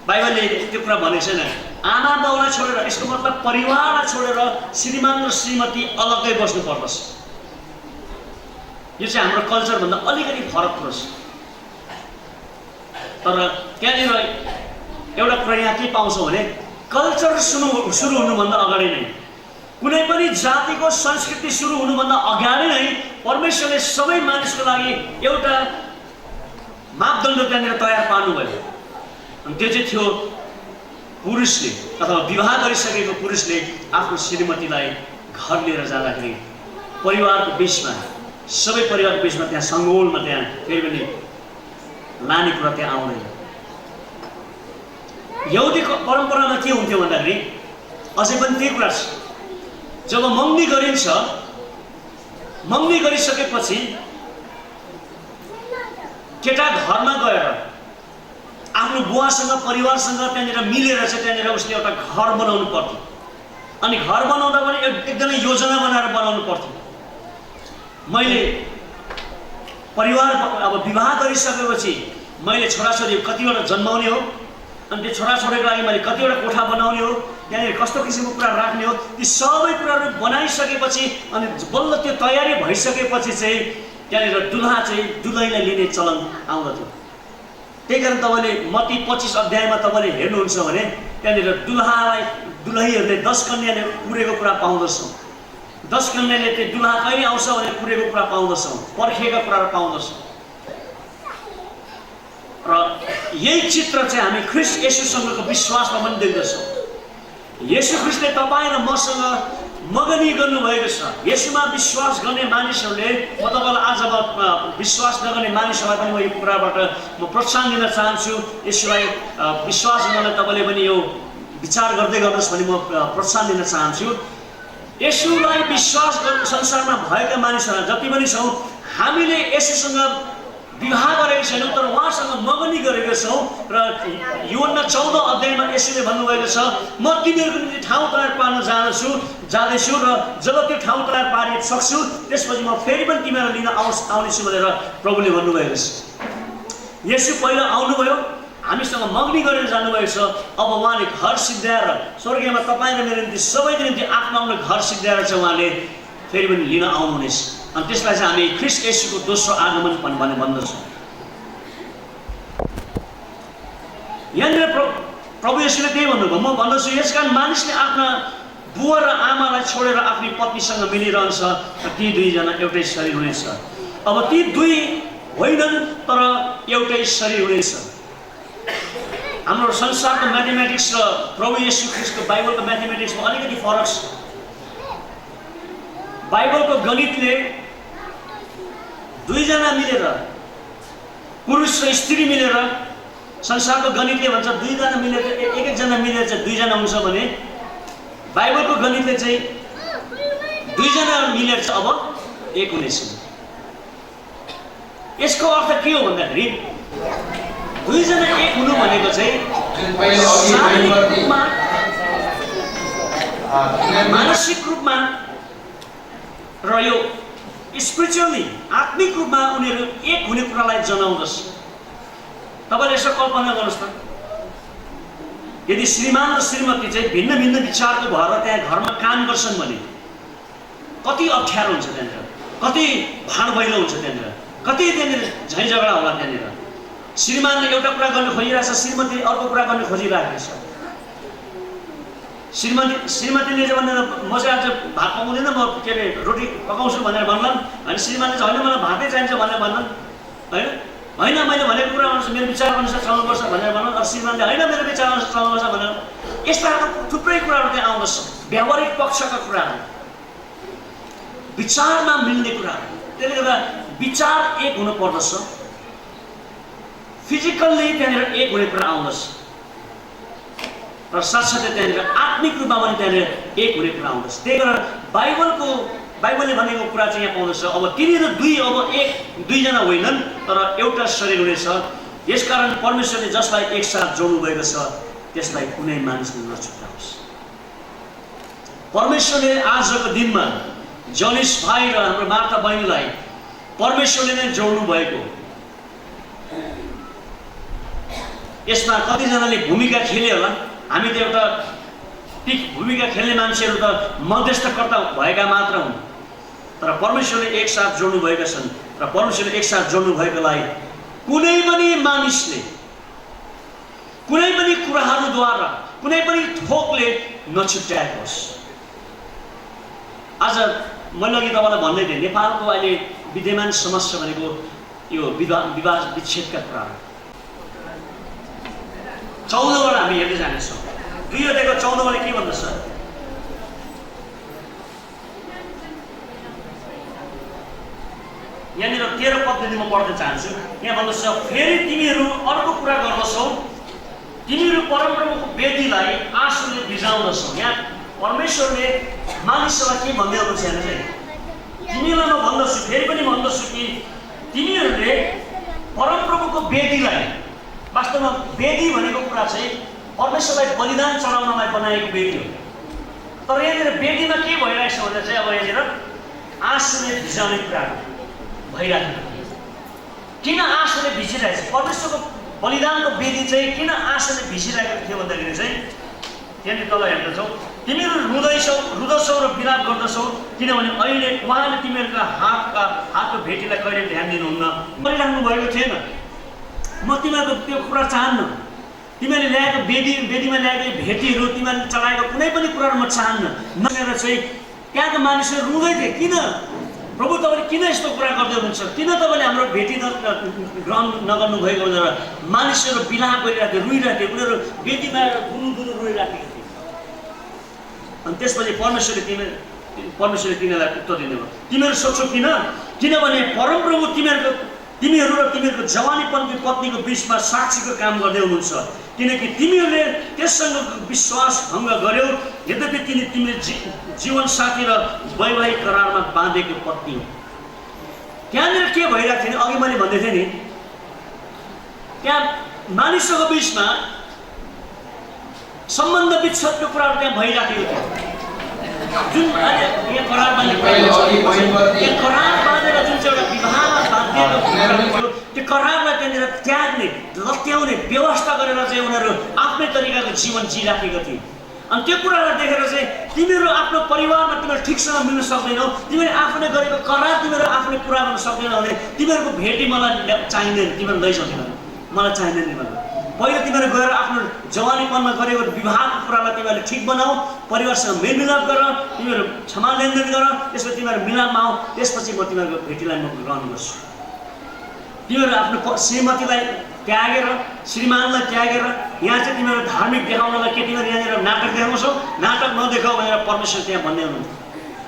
बाइबलले त्यो कुरा भनेको छैन। आमा बाउलाई छोडेर, यसको मतलब परिवारलाई छोडेर श्रीमान र श्रीमती अलग्गै बस्नु पर्दछ। यो चाहिँ हाम्रो कल्चरभन्दा अलिकति फरक छ। तर त्यहाँनिर एउटा कुरा यहाँ के पाउँछौँ भने कल्चर सुरु हुनुभन्दा अगाडि नै, कुनै पनि जातिको संस्कृति सुरु हुनुभन्दा अगाडि नै परमेश्वरले सबै मानिसको लागि एउटा मापदण्ड त्यहाँनिर तयार पार्नुभयो। अनि त्यो चाहिँ थियो पुरुषले अथवा विवाह गरिसकेको पुरुषले आफ्नो श्रीमतीलाई घर लिएर जाँदाखेरि परिवारको बिचमा, सबै परिवारको बिचमा त्यहाँ सङ्गोलमा त्यहाँ फेरि पनि लाने कुरा त्यहाँ आउँदैन। यहुदीको परम्परामा के हुन्थ्यो भन्दाखेरि अझै पनि त्यही कुरा छ। जब मगनी गरिन्छ, मगनी गरिसकेपछि केटा घरमा गएर आफ्नो बुवासँग परिवारसँग त्यहाँनिर मिलेर चाहिँ त्यहाँनिर उसले एउटा घर बनाउनु पर्थ्यो। अनि घर बनाउँदा पनि एकदमै योजना बनाएर बनाउनु पर्थ्यो। मैले परिवार अब विवाह गरिसकेपछि मैले छोराछोरी कतिवटा जन्माउने हो, अनि त्यो छोराछोरीको लागि मैले कतिवटा कोठा बनाउने हो, त्यहाँनिर कस्तो किसिमको कुरा राख्ने हो, ती सबै कुराहरू बनाइसकेपछि अनि बल्ल त्यो तयारी भइसकेपछि चाहिँ त्यहाँनिर दुल्हा चाहिँ दुलहीलाई लिने चलन आउँदथ्यो। त्यही कारण तपाईँले मत्ती 25 अध्यायमा तपाईँले हेर्नुहुन्छ भने त्यहाँनिर दुलहीहरूले 10 कन्याले पुरेको कुरा पाउँदछौँ। 10 कन्याले त्यो दुल्हा कहिले आउँछ भने पुरेको कुरा पाउँदछौँ, पर्खिएका कुराहरू पाउँदछौँ। र यही चित्र चाहिँ हामी ख्रीष्ट येशूसँगको विश्वासमा पनि देख्दछौँ। येशू ख्रीष्टले तपाईँ र मसँग मगनी गर्नुभएको छ। येशूमा विश्वास गर्ने मानिसहरूले, म तपाईँलाई आज विश्वास नगर्ने मानिसहरूलाई पनि म यो कुराबाट म प्रोत्साहन दिन चाहन्छु। येशूलाई विश्वास गर्नलाई तपाईँले पनि यो विचार गर्दै गर्नुहोस् भनी म प्रोत्साहन दिन चाहन्छु। येशूलाई विश्वास गर्ने संसारमा भएका मानिसहरू जति पनि छौँ, हामीले येशूसँग विवाह गरेको छैनौँ तर उहाँसँग मगनी गरेका छौँ। र यूहन्ना 14 अध्यायमा येशूले भन्नुभएको छ, म तिमीहरूको निम्ति ठाउँ तयार पार्न जाँदैछु र जब त्यो ठाउँ तयार पारि सक्छु त्यसपछि म फेरि पनि तिमीहरूलाई लिन आउनेछु भनेर प्रभुले भन्नुभएको छ। येशू पहिला आउनुभयो, हामीसँग मगनी गरेर जानुभएको छ। अब उहाँले घर सिद्ध्याएर स्वर्गीयमा तपाईँ र मेरो निम्ति सबैको निम्ति आफ्नो आफ्नो घर सिद्ध्याएर चाहिँ उहाँले फेरि पनि लिन आउनुहुनेछ। अनि त्यसलाई चाहिँ हामी ख्रीष्ट येशूको दोस्रो आगमन भनेर भन्दछौँ। यहाँनिर प्रभु येशूले त्यही भन्नुभयो, म भन्दछु यसकारण मानिसले आफ्ना बुवा र आमालाई छोडेर आफ्नो पत्नीसँग मिलिरहन्छ र ती दुईजना एउटै शरीर हुनेछ। अब ती दुई होइनन् तर एउटै शरीर हुनेछ। हाम्रो संसारको म्याथमेटिक्स र प्रभु येशू ख्रीष्टको बाइबलको म्याथमेटिक्समा अलिकति फरक छ। बाइबलको गणितले दुईजना मिलेर, पुरुष र स्त्री मिलेर, संसारको गणितले भन्छ दुईजना मिलेर एकजना मिलेर चाहिँ दुईजना हुन्छ भने बाइबलको गणितले चाहिँ दुईजना मिलेर चाहिँ अब एक हुनेछ। यसको अर्थ के हो भन्दाखेरि दुईजना एक हुनु भनेको चाहिँ शारीरिक रूपमा, मानसिक रूपमा र यो स्पिरिचुअली आत्मिक रूपमा उनीहरू एक हुने कुरालाई जनाउँदछ। तपाईँले यसो कल्पना गर्नुहोस् त, यदि श्रीमान र श्रीमती चाहिँ भिन्न भिन्न विचारको भएर त्यहाँ घरमा काम गर्छन् भने कति अप्ठ्यारो हुन्छ त्यहाँनिर, कति भाँडभैलो हुन्छ त्यहाँनिर, कति त्यहाँनिर झैँ झगडा होला त्यहाँनिर। श्रीमानले एउटा कुरा गर्न खोजिरहेछ, श्रीमतीले अर्को कुरा गर्न खोजिरहेको छ। श्रीमतीले चाहिँ भनेर म चाहिँ आज भात पकाउँदैन, म के अरे रोटी पकाउँछु भनेर भन्लान्। अनि श्रीमानले चाहिँ होइन मलाई भातै चाहिन्छ भनेर भन्लान्। होइन होइन मैले भनेको कुरा अनुसार मेरो विचार अनुसार चल्नुपर्छ भनेर भन्लान्। अरू श्रीमानले होइन मेरो विचार अनुसार चल्नुपर्छ भनेर। यस्ता थुप्रै कुराहरू त्यहाँ आउँदछ, व्यावहारिक पक्षका कुराहरू। विचारमा मिल्ने कुरा हो। त्यसले गर्दा विचार एक हुनु पर्दछ, फिजिकल्ली त्यहाँनिर एक हुने कुरा आउँदछ र साथसाथै त्यहाँनिर आत्मिक रूपमा पनि त्यहाँनिर एक हुने कुरा आउँदछ। त्यही कारण बाइबलले भनेको कुरा चाहिँ यहाँ पाउँदछ, अब तिनीहरू दुई, अब एक दुईजना होइनन् तर एउटा शरीर हुनेछ। यसकारण परमेश्वरले जसलाई एकसाथ जोड्नु भएको छ त्यसलाई कुनै मानिसले नछुटाओस्। परमेश्वरले आजको दिनमा जनिस भाइ र हाम्रो मार्था बहिनीलाई परमेश्वरले नै जोड्नु भएको। यसमा कतिजनाले भूमिका खेले होला, हामी त एउटा भूमिका खेल्ने मान्छेहरू त मध्यस्थकर्ता भएका मात्र हुन्, तर परमेश्वरले एकसाथ जोड्नु भएका छन् र परमेश्वरले एकसाथ जोड्नु भएकोलाई कुनै पनि मानिसले कुनै पनि कुराहरूद्वारा कुनै पनि थोकले नछुट्याएको होस्। आज मैले अघि तपाईँलाई भन्दै थिएँ, नेपालको अहिले विद्यमान समस्या भनेको यो विवाद विच्छेदका कुराहरू। 14बाट हामी हेर्दै जानेछौँ। 2 अध्यायको 14बाट के भन्दछ? यहाँनिर 13 पददेखि म पढ्न चाहन्छु। यहाँ भन्दछ, फेरि तिमीहरू अर्को कुरा गर्दछौ, तिमीहरू परमप्रभुको वेदीलाई आँसुले भिजाउँदछौ। यहाँ परमेश्वरले मानिसहरूलाई के भन्दै हुनुहुन्छ हेर्नु चाहिँ, तिमीलाई म भन्दछु, फेरि पनि भन्दछु कि तिमीहरूले परमप्रभुको वेदीलाई, वास्तवमा वेदी भनेको कुरा चाहिँ परमेश्वरलाई बलिदान चढाउनलाई बनाएको वेदी हो। तर यहाँनिर वेदीमा के भइरहेछ भन्दा चाहिँ अब यहाँनिर आँसुले भिजाउने कुरा भइरहेको। किन आँसुले भिजिरहेछ? परमेश्वरको बलिदानको वेदी चाहिँ किन आँसुले भिजिरहेको थियो भन्दाखेरि चाहिँ त्यहाँनिर तल हेर्दछौ, तिमीहरू रुँदछौ र विलाप गर्दछौ, किनभने अहिले उहाँले तिमीहरूका हातको भेटीलाई कहिले ध्यान दिनुहुन्न। गरिराख्नु भएको थिएन। म तिमीहरूको त्यो कुरा चाहन्न। तिमीहरूले ल्याएको वेदीमा ल्याएको भेटीहरू, तिमीहरूले चढाएको कुनै पनि कुराहरू म चाहन्न। नहेर चाहिँ त्यहाँको मानिसहरू रुँदै थिए, किन प्रभु तपाईँले किन यस्तो कुरा गर्दै हुनुहुन्छ, किन तपाईँले हाम्रो भेटी ग्रहण नगर्नु भएको भनेर मानिसहरू विलाप गरिरहेको थियो, रोइरहेको थियो। उनीहरू वेदीमा गुरु रोइरहेको थियो। अनि त्यसपछि परमेश्वरले तिनीहरूलाई उत्तर दिनुभयो, तिमीहरू सोच्छौ किन? किनभने परमप्रभु तिमीहरू र तिमीहरूको जवानीपनको पत्नीको बिचमा साक्षीको काम गर्दै हुनुहुन्छ, किनकि तिमीहरूले त्यससँग विश्वास भङ्ग गर्यौ, यद्यपि तिमीले जीवन साथी र वैवाहिक करारमा बाँधेको पत्नी हो। त्यहाँनिर के भइरहेको थियो? अघि मैले भन्दै थिएँ नि, त्यहाँ मानिसहरूको बिचमा सम्बन्ध विच्छेदको कुराहरू त्यहाँ भइराखेको थियो। जुन यहाँ करार बाँधेर जुन चाहिँ एउटा विवाहमा बाँधिएको त्यो करारलाई त्यहाँनिर त्याग्ने, लत्याउने व्यवस्था गरेर चाहिँ उनीहरू आफ्नै तरिकाको जीवन जिराखेको थिए। अनि त्यो कुरालाई देखेर चाहिँ तिमीहरू आफ्नो परिवारमा तिमीहरू ठिकसँग मिल्न सक्दैनौ, तिमीले आफूले गरेको करार तिमीहरू आफूले पुरा गर्न सक्दैनौ भने तिमीहरूको भेटी मलाई चाहिँदैन, तिमीहरू लैसक्दैन, मलाई चाहिँदैन। तिमीहरू पहिला तिमीहरू गएर आफ्नो जवानीपनमा गरेको विवाहको कुरालाई तिमीहरूले ठिक बनाऊ, परिवारसँग मेलमिलाप गर, तिमीहरू क्षमा लेनदेन गर, त्यसपछि तिमीहरू मिलापमा आऊ, त्यसपछि म तिमीहरूको भेटीलाई म ग्रहण गर्छु। तिमीहरू आफ्नो श्रीमतीलाई त्यागेर, श्रीमानलाई त्यागेर यहाँ चाहिँ तिमीहरू धार्मिक देखाउनलाई के तिमीहरू यहाँनिर नाटक देखाउँछौ? नाटक नदेखाऊ भनेर परमेश्वर त्यहाँ भन्दै हुनुहुन्थ्यो।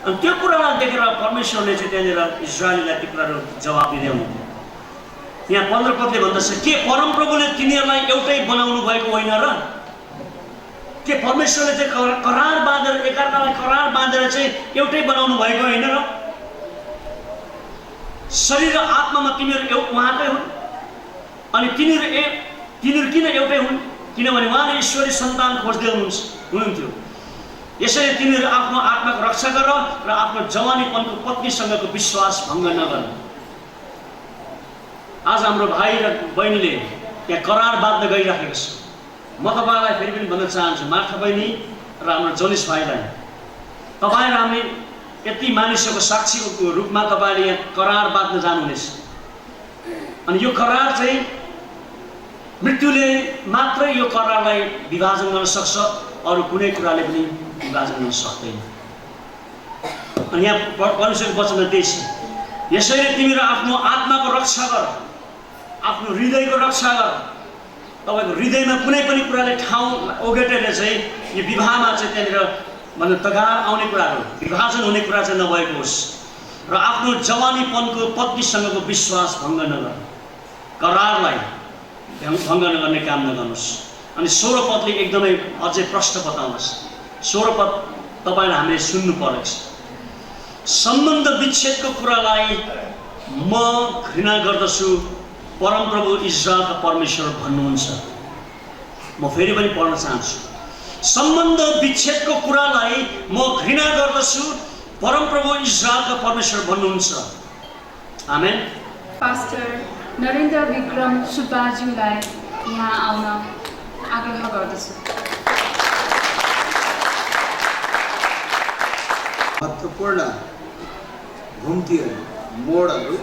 अनि त्यो कुरालाई देखेर परमेश्वरले चाहिँ त्यहाँनिर इस्राएलीलाई त्यो कुराहरू जवाब दिँदै हुनुहुन्थ्यो। यहाँ 15 पदले भन्दछ, के परमप्रभुले तिनीहरूलाई एउटै बनाउनु भएको होइन र? के परमेश्वरले चाहिँ करार बाँधेर एकअर्कालाई करार बाँधेर चाहिँ एउटै बनाउनु भएको होइन र? शरीर र आत्मामा तिमीहरू उहाँकै हुन्। अनि तिनीहरू किन एउटै हुन्? किनभने उहाँले ईश्वरी सन्तान खोज्दै हुनुहुन्थ्यो। यसैले तिनीहरू आफ्नो आत्माको रक्षा गर र आफ्नो जवानीपनको पत्नीसँगको विश्वास भङ्ग नगर। आज हाम्रो भाइ र बहिनीले त्यहाँ करार बाँध्न गइराखेको छ। म तपाईँलाई फेरि पनि भन्न चाहन्छु, मार्था बहिनी र हाम्रो जनिस भाइलाई, तपाईँ र हामी यति मानिसहरूको साक्षीको रूपमा तपाईँले यहाँ करार बाँध्न जानुहुनेछ। अनि यो करार चाहिँ मृत्युले मात्रै यो करारलाई विभाजन गर्न सक्छ, अरू कुनै कुराले पनि विभाजन गर्न सक्दैन। अनि यहाँ परमेश्वरको वचनमा त्यही छ, यसैले तिमीहरू आफ्नो आत्माको रक्षा गर, आफ्नो हृदयको रक्षा गर। तपाईँको हृदयमा कुनै पनि कुराले ठाउँ ओगटेर चाहिँ यो विवाहमा चाहिँ त्यहाँनिर तगार आउने कुराहरू, विभाजन हुने कुरा चाहिँ नभएको होस्। र आफ्नो जवानीपनको पत्नीसँगको विश्वास भङ्ग नगर, करारलाई भङ्ग नगर्ने काम नगर्नुहोस्। अनि 16 पदले एकदमै अझै प्रश्न बताउनुहोस्। 16 पद तपाईँलाई हामीले सुन्नु परेको छ। सम्बन्ध विच्छेदको कुरालाई म घृणा गर्दछु, परमप्रभु इजरायलका परमेश्वर भन्नुहुन्छ। म फेरि पनि पढ्न चाहन्छु। सम्बन्ध विच्छेदको कुरालाई म घृणा गर्दछु, परमप्रभु इजरायलका परमेश्वर भन्नुहुन्छ। आमेन। पास्टर नरेन्द्र विक्रम सुब्बाज्यूलाई यहाँ आउन आग्रह गर्दछु। महत्त्वपूर्ण घुम्तीहरू, मोडहरू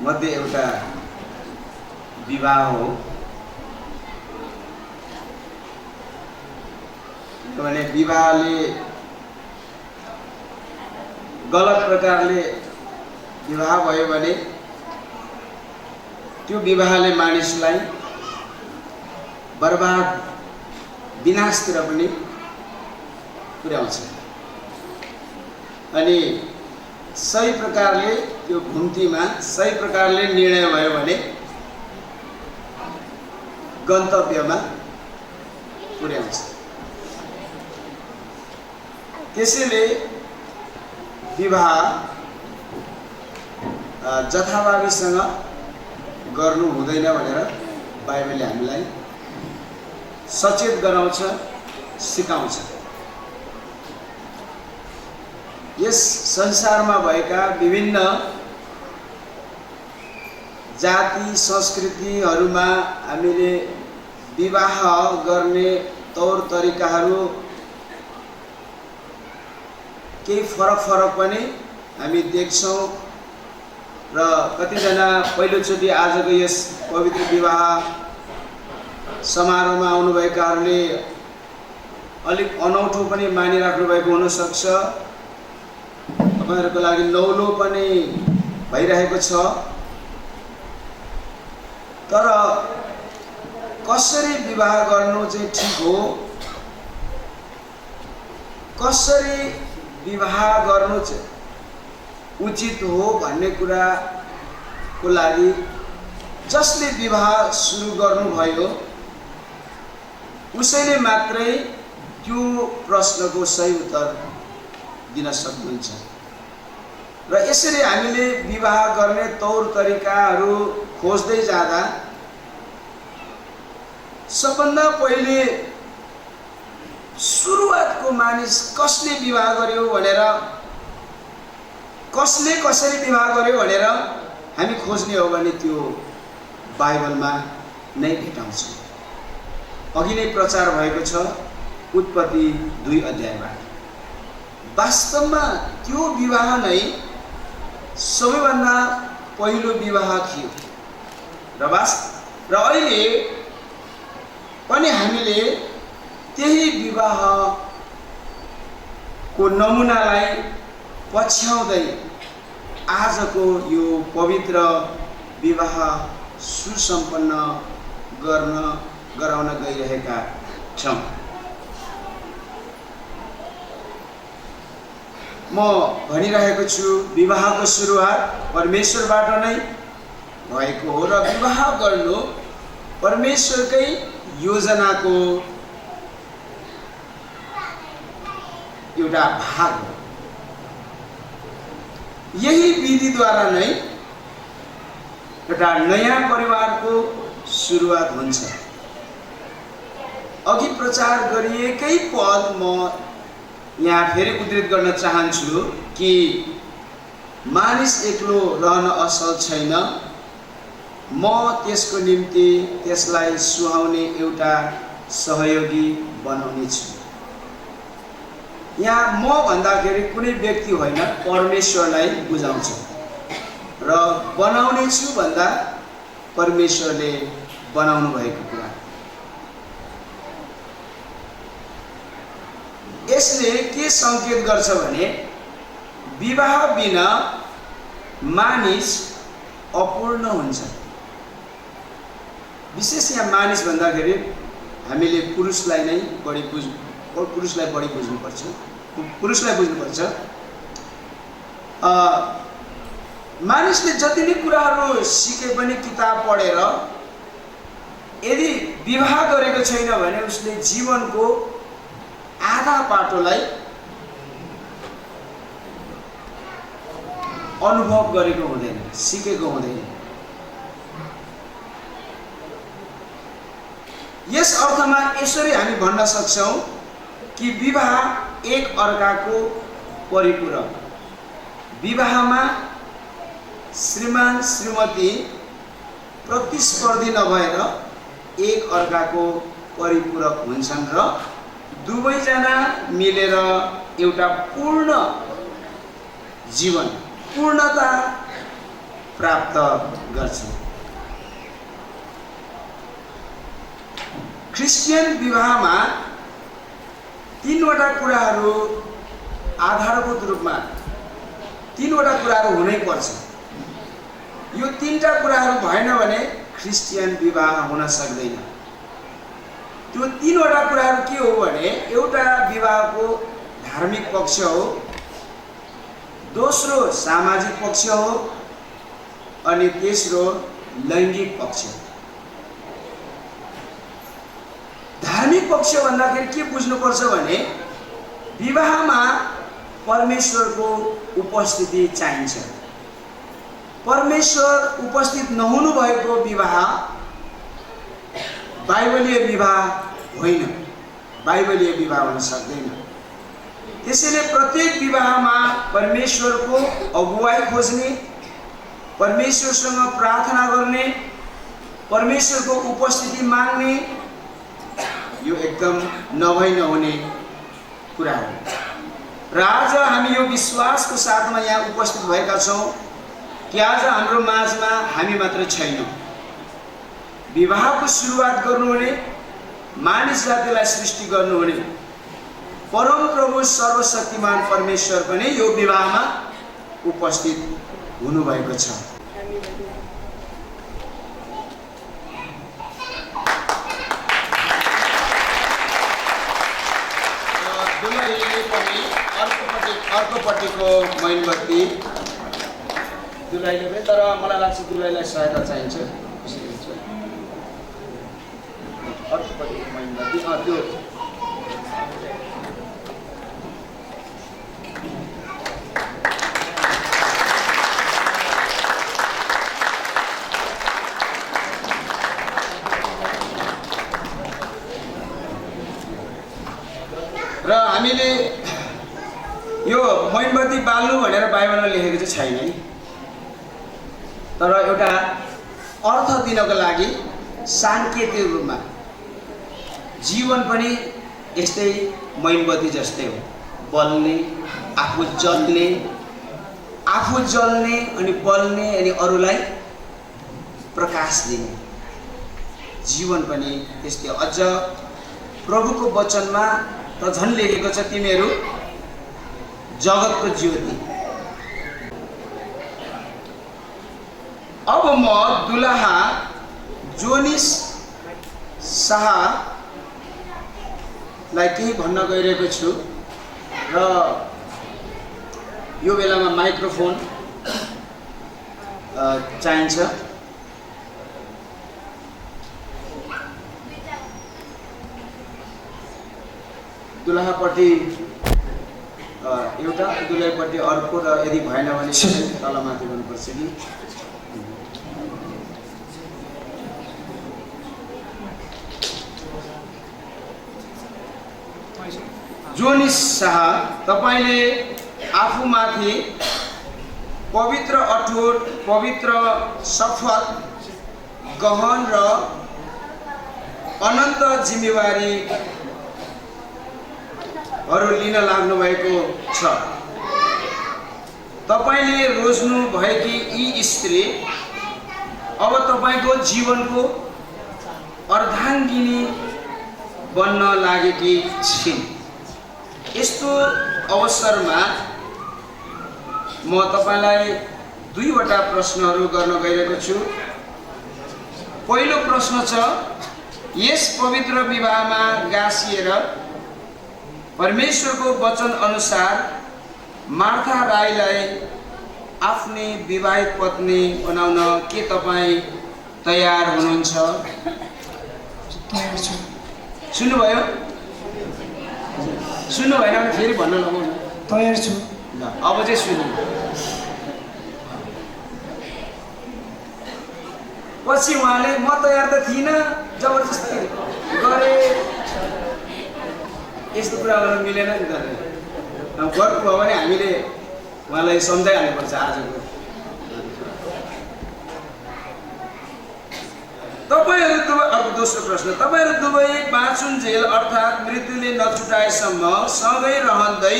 मध्ये एउटा विवाह हो। किनभने विवाहले गलत प्रकारले विवाह भयो भने त्यो विवाहले मानिसलाई बर्बाद विनाशतिर पनि पुर्याउँछ। अनि सही प्रकारले त्यो घुम्तीमा सही प्रकारले निर्णय भयो भने गन्तव्यमा पुर्याउँछ। त्यसैले विवाह जथाभावीसँग गर्नु हुँदैन भनेर बाइबलले हामीलाई सचेत गराउँछ, सिकाउँछ। यस संसारमा भएका विभिन्न जाति संस्कृतिहरूमा हामीले विवाह गर्ने तौर तरिकाहरू केही फरक पनि हामी देख्छौँ। र कतिजना पहिलोचोटि आजको यस पवित्र विवाह समारोहमा आउनुभएकाहरूले अलिक अनौठो पनि मानिराख्नु भएको हुनसक्छ। तपाईँहरूको लागि नौलो पनि भइरहेको छ। तर कसरी विवाह गर्नु चाहिँ ठिक हो, कसरी विवाह गर्नु चाहिँ उचित हो भन्ने कुराको लागि जसले विवाह सुरु गर्नुभयो उसैले मात्रै त्यो प्रश्नको सही उत्तर दिन सक्नुहुन्छ। र यसरी हामीले विवाह गर्ने तौर तरिकाहरू खोज्दै जाँदा सबभन्दा पहिले सुरुवातको मानिस कसले विवाह गर्यो भनेर, कसले कसरी विवाह गर्यो भनेर हामी खोज्ने हो भने त्यो बाइबलमा नै भेटाउँछौँ। अघि नै प्रचार भएको छ उत्पत्ति 2 अध्यायबाट। वास्तवमा त्यो विवाह नै सबैभन्दा पहिलो विवाह थियो। र अहिले पनि हामीले त्यही विवाहको नमुनालाई पछ्याउँदै आजको यो पवित्र विवाह सुसम्पन्न गराउन गइरहेका छौँ। म भनिरहेको छु विवाहको सुरुवात परमेश्वरबाट नै भएको हो र विवाह गर्नु परमेश्वरकै योजनाको एउटा भाग हो। यही विधिद्वारा नै एउटा नयाँ परिवारको सुरुवात हुन्छ। अघि प्रचार गरिएकै पद म यहाँ फेरि उद्धृत गर्न चाहन्छु कि मानिस एक्लो रहन असल छैन, म त्यसको निम्ति त्यसलाई सुहाउने एउटा सहयोगी बनाउने छु। यहाँ म भन्दाखेरि कुनै व्यक्ति होइन, परमेश्वरलाई बुझाउँछ। र बनाउने छु भन्दा परमेश्वरले बनाउनु भएको कुरा। यसले के सङ्केत गर्छ भने विवाह बिना मानिस अपूर्ण हुन्छ। विशेष यहाँ मानिस भन्दाखेरि हामीले पुरुषलाई बढी बुझ्नुपर्छ। मानिसले जति नै कुराहरू सिके पनि किताब पढेर यदि विवाह गरेको छैन भने उसले जीवनको आधा बाटोलाई अनुभव गरेको हुँदैन, सिकेको हुँदैन। यस अर्थमा यसरी हामी भन्न सक्छौँ कि विवाह एक अर्काको परिपूरक। विवाहमा श्रीमान श्रीमती प्रतिस्पर्धी नभएर एक अर्काको परिपूरक हुन्छन् र दुवैजना मिलेर एउटा पूर्ण जीवन, पूर्णता प्राप्त गर्छन्। क्रिस्चियन विवाहमा तीनवटा कुराहरू आधारभूत रूपमा तीनवटा कुराहरू हुनै पर्छ। यो तीनटा कुराहरू भएन भने क्रिस्चियन विवाह हुन सक्दैन। त्यो तीनवटा कुराहरू के हो भने एउटा विवाहको धार्मिक पक्ष हो, दोस्रो सामाजिक पक्ष हो अनि तेस्रो लैङ्गिक पक्ष। धार्मिक पक्ष भन्दाखेरि के बुझ्नुपर्छ भने विवाहमा परमेश्वरको उपस्थिति चाहिन्छ। परमेश्वर उपस्थित नहुनु भएको विवाह बाइबलीय विवाह होइन, बाइबलीय विवाह हुन सक्दैन। त्यसैले प्रत्येक विवाहमा परमेश्वरको अगुवाई खोज्ने, परमेश्वरसँग प्रार्थना गर्ने, परमेश्वरको उपस्थिति माग्ने यो एकदम नभई नहुने कुरा हो। र आज हामी यो विश्वासको साथमा यहाँ उपस्थित भएका छौँ कि आज हाम्रो माझमा हामी मात्र छैनौँ। विवाहको सुरुवात गर्नुहुने, मानिस जातिलाई सृष्टि गर्नुहुने परम प्रभु सर्वशक्तिमान परमेश्वर पनि यो विवाहमा उपस्थित हुनुभएको छ। दुलहीले पनि अर्कोपट्टिको मैनबत्ती दुलहीले पनि, तर मलाई लाग्छ दुलहीलाई सहायता चाहिन्छ। अर्कोपट्टिको मैनबत्ती त्यो र हामीले यो मैनबत्ती बाल्नु भनेर बाइबलमा लेखेको चाहिँ छैन है, तर एउटा अर्थ दिनको लागि साङ्केतिक रूपमा जीवन पनि यस्तै मैनबत्ती जस्तै हो, बल्ने, आफू जल्ने अनि बल्ने अनि अरूलाई प्रकाश दिने। जीवन पनि त्यस्तै। अझ प्रभुको वचनमा त झन् लेखेको छ, तिमीहरू जगतको ज्योति। अब म दुलहा जोनिस शाहलाई केही भन्न गइरहेको छु र यो बेलामा माइक्रोफोन चाहिन्छ। दुलहापट्टि एउटा, दुलहीपट्टि अर्को, र यदि भएन भने तलमाथि गर्नुपर्छ कि। जोनिस शाह, तपाईले आफूमाथि पवित्र, अठोट, पवित्र, शपथ, गहन र अनन्त जिम्मेवारीहरू लिन लाग्नु भएको छ। तपाईले रोज्नु भएकी यी स्त्री अब तपाईको जीवनको अर्धाङ्गिनी बन्न लागेकी छिन्। यस्तो अवसरमा म तपाईलाई दुईवटा प्रश्नहरू गर्न गइरहेको छु। पहिलो प्रश्न छ, यस पवित्र विवाहमा गाँसिएर परमेश्वरको वचन अनुसार मार्था राईलाई आफ्नै विवाहित पत्नी बनाउन के तपाईँ तयार हुनुहुन्छ? तयार छु। सुन्नुभयो? सुन्नु भएन भने फेरि भन्न लगाउनु। तयार छु। ल अब चाहिँ सुन्नु। पछि उहाँले म तयार त थिइनँ, जबरजस्ती गरे। यस्तो कुरा गर्न मिलेन नि त। गर्नु भयो भने हामीले उहाँलाई सम्झाइहाल्नुपर्छ आजको। तपाईँहरू दुवै, अर्को दोस्रो प्रश्न, तपाईँहरू दुवै बाँचुन्जेल अर्थात् मृत्युले नछुटाएसम्म सँगै रहँदै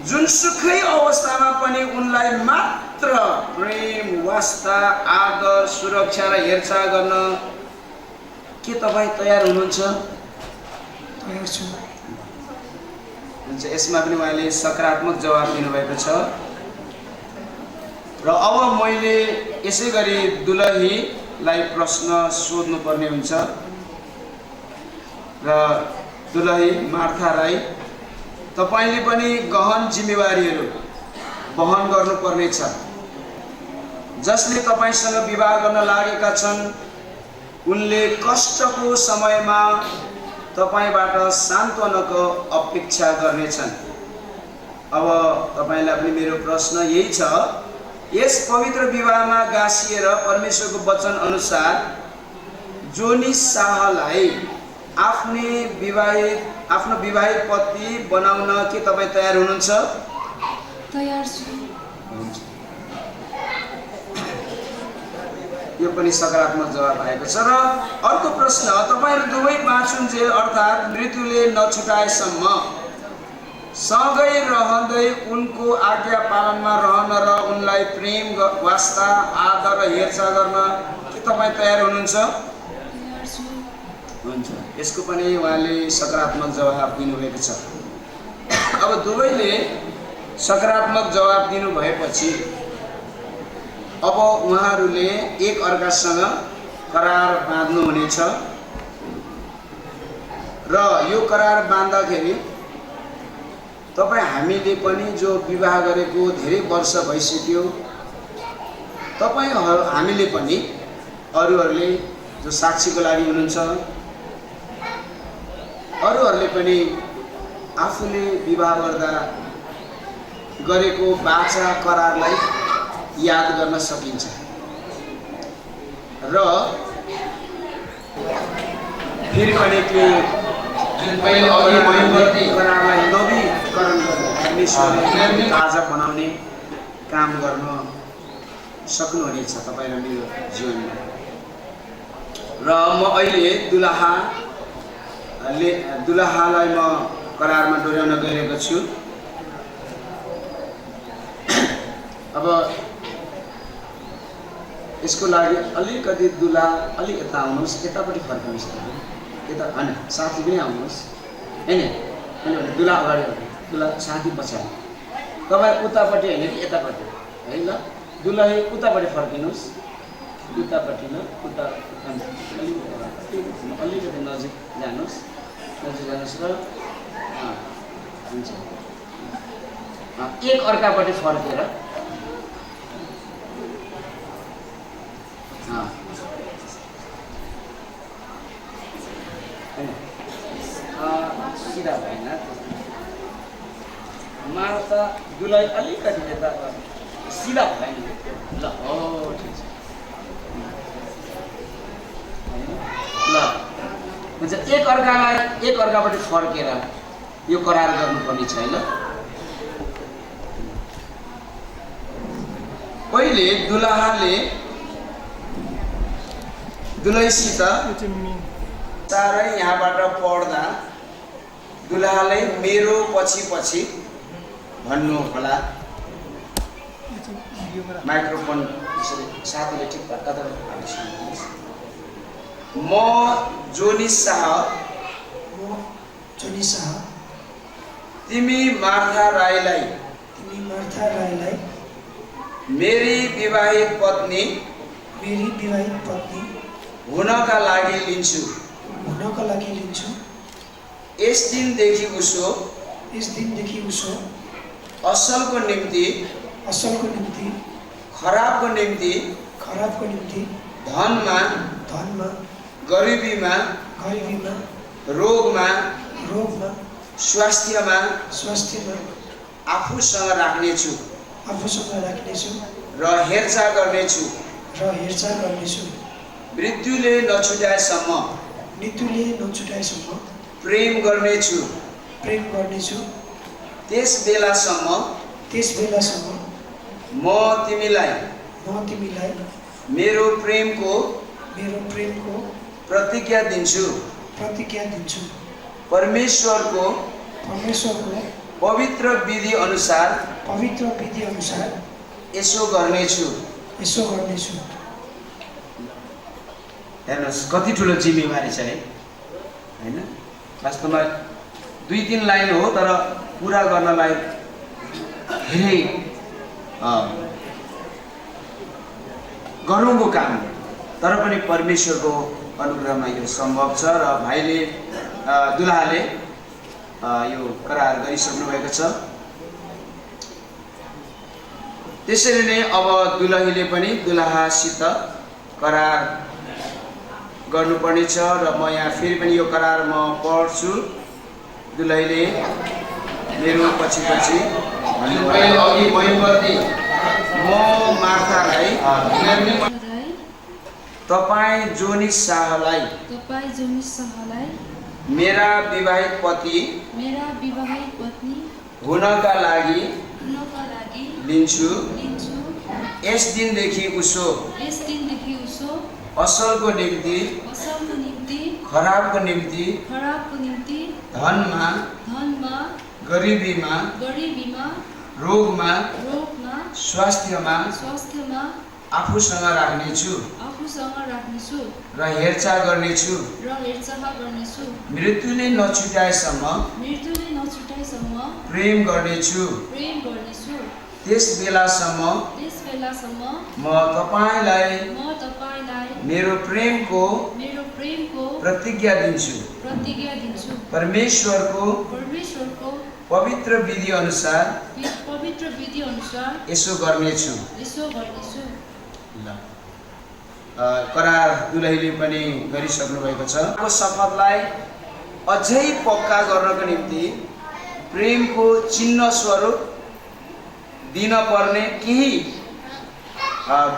जुनसुकै अवस्थामा पनि उनलाई मात्र प्रेम, वास्ता, आदर, सुरक्षा र हेरचाह गर्न के तपाईँ तयार हुनुहुन्छ? तयार छु। हुन्छ, यसमा पनि उहाँले सकारात्मक जवाब दिनुभएको छ। र अब मैले यसै गरी दुलहीलाई प्रश्न सोध्नुपर्ने हुन्छ। र दुलही मार्था राई, तपाईँले पनि गहन जिम्मेवारीहरू वहन गर्नुपर्नेछ। जसले तपाईँसँग विवाह गर्न लागेका छन् उनले कष्टको समयमा तपाईँबाट सान्त्वनाको अपेक्षा गर्नेछन्। अब तपाईँलाई पनि मेरो प्रश्न यही छ, यस पवित्र विवाहमा गाँसिएर परमेश्वरको वचन अनुसार जोनी शाहलाई आफ्नो विवाहित पत्नी बनाउन के तपाईँ तयार हुनुहुन्छ? तयार छु। यो पनि सकारात्मक जवाब आएको छ। र अर्को प्रश्न, तपाईँहरू दुवै बाँचुन्जेल अर्थात् मृत्युले नछुटाएसम्म सँगै रहँदै उनको आज्ञा पालनमा रहन र उनलाई प्रेम, वास्ता, आदर र हेरचाह गर्न के तपाईँ तयार हुनुहुन्छ? तयार छु। हुन्छ, यसको पनि उहाँले सकारात्मक जवाब दिनुभएको छ। अब दुवैले सकारात्मक जवाब दिनुभएपछि अब उहाँहरूले एक अर्कासँग करार बाँध्नुहुनेछ। र यो करार बाँध्दाखेरि तपाईँ हामीले पनि जो विवाह गरेको धेरै वर्ष भइसक्यो, हामीले पनि अरूहरूले जो साक्षीको लागि हुनुहुन्छ, अरूहरूले पनि आफूले विवाह गर्दा गरेको बाचा करारलाई याद गर्न सकिन्छ। र फेरि पनि त्यो करारलाई नवीकरण गर्ने, परमेश्वरले ताजा बनाउने काम गर्न सक्नुहुनेछ तपाईँ र मेरो जीवनमा। र म अहिले दुलहालाई म करारमा डोर्याउन गइरहेको छु। अब यसको लागि अलिकति दुला अलि यता आउनुहोस्, यतापट्टि फर्किनुहोस्, यता होइन साथी पनि आउनुहोस्, होइन किनभने दुला अगाडि, दुला साथी पछाडि, तपाईँ उतापट्टि होइन कि यतापट्टि है। ल दुलही उतापट्टि फर्किनुहोस्, उतापट्टि ल उता अलिकति नजिक जानुहोस् र हुन्छ, एक अर्कापट्टि फर्केर सिधा भएन, मार्था दुलही अलिकति यता सिधा भएन। ल हो ठिक छ। ल हुन्छ, एक अर्कापट्टि फर्केर यो करार गर्नुपर्ने छ। ल पहिले दुलहाले दुलहीसित साह्रै यहाँबाट पढ्दा दुलहाले मेरो पछि पछि भन्नु होला। माइक्रोफोन साथीले ठिक भएका म जोनी शाह, तिमी मार्था राईलाई मेरी विवाहित पत्नी हुनका लागि लिन्छु। यस दिनदेखि उसो असलको निम्ति असलको निम्ति खराबको निम्ति खराबको निम्ति धनमा धनमा गरिबीमा गरिबीमा रोगमा रोगमा स्वास्थ्यमा स्वास्थ्यमा आफूसँग राख्नेछु आफूसँग राख्नेछु र हेरचाह गर्नेछु र हेरचाह गर्नेछु मृत्युले नछुटाएसम्म मृत्युले नछुटाएसम्म प्रेम गर्नेछु प्रेम गर्नेछु त्यस बेलासम्म त्यस बेलासम्म म तिमीलाई मेरो प्रेमको प्रतिज्ञा दिन्छु परमेश्वरको पवित्र विधि अनुसार यसो गर्नेछु हेर्नुहोस् कति ठुलो जिम्मेवारी छ है हैन वास्तवमा 2-3 लाइन हो तर पुरा गर्नलाई धेरै गरौँको काम तर पनि परमेश्वरको अनुग्रहमा यो सम्भव छ र भाइले दुलाहाले यो करार गरिसक्नु भएको छ। त्यसरी नै अब दुलहीले पनि दुलाहासित करार गर्नुपर्ने छ र म यहाँ फेरि पनि यो करार म पढ्छु। दुलहीले मेरो पछि अघि महिमती म मार्थालाई तपाईँ जोनी शाहलाई मेरा विवाहित पति हुनका लागि लिन्छु। यस दिनदेखि उसो असलको निम्ति खराबको निम्ति धनमा गरिबीमा रोगमा स्वास्थ्यमा आफूसँग राख्नेछु र हेरचाह गर्नेछु मृत्युले नछुटाएसम्म प्रेम गर्नेछु त्यस बेलासम्म म तपाईँलाई मेरो प्रेमको प्रतिज्ञा दिन्छु परमेश्वरको पवित्र विधि अनुसार यसो गर्नेछु। करार दुलहीले पनि गरिसक्नु भएको छ। यो शपथलाई अझै पक्का गर्नको निम्ति प्रेमको चिन्ह स्वरूप दिन पर्ने केही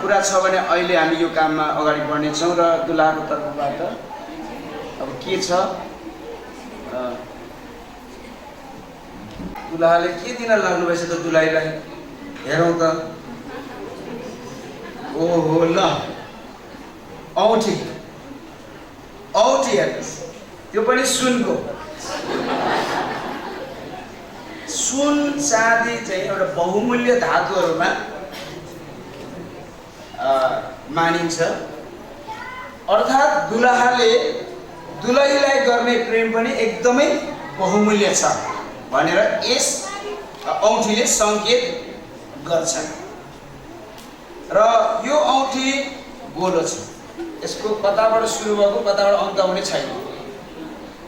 कुरा छ भने अहिले हामी यो काममा अगाडि बढ्नेछौँ र दुलाहाको तर्फबाट अब के छ दुलाहाले के दिन लाग्नुभएछ त दुलाहीलाई हेरौँ त। ओहो ल औँठी हेर्नुहोस् त्यो पनि सुनको सुन चाँदी चाहिँ एउटा बहुमूल्य धातुहरूमा मानिन्छ अर्थात् दुलाहाले दुलहीलाई गर्ने प्रेम पनि एकदमै बहुमूल्य छ भनेर यस औँठीले सङ्केत गर्छ र यो औँठी गोलो छ। यसको कताबाट सुरु भएको कताबाट अन्त हुने छैन।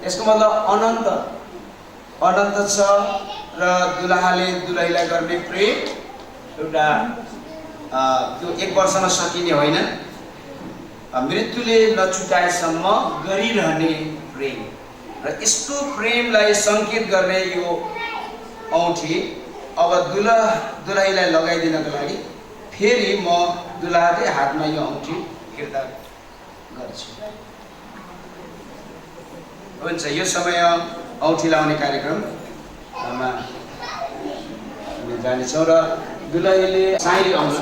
यसको मतलब अनन्त छ र दुलाहाले दुलहीलाई गर्ने प्रेम एउटा त्यो 1 वर्षमा सकिने होइन मृत्युले नछुटाएसम्म गरिरहने प्रेम र यस्तो प्रेमलाई सङ्केत गर्ने यो औँठी अब दुलहीलाई लगाइदिनको लागि फेरि म दुलाहाकै हातमा यो औँठी फिर्ता गर्छु। हुन्छ यो समय औँठी लाउने कार्यक्रममा हामी जानेछौँ र दुलहीले साइरी आउँछ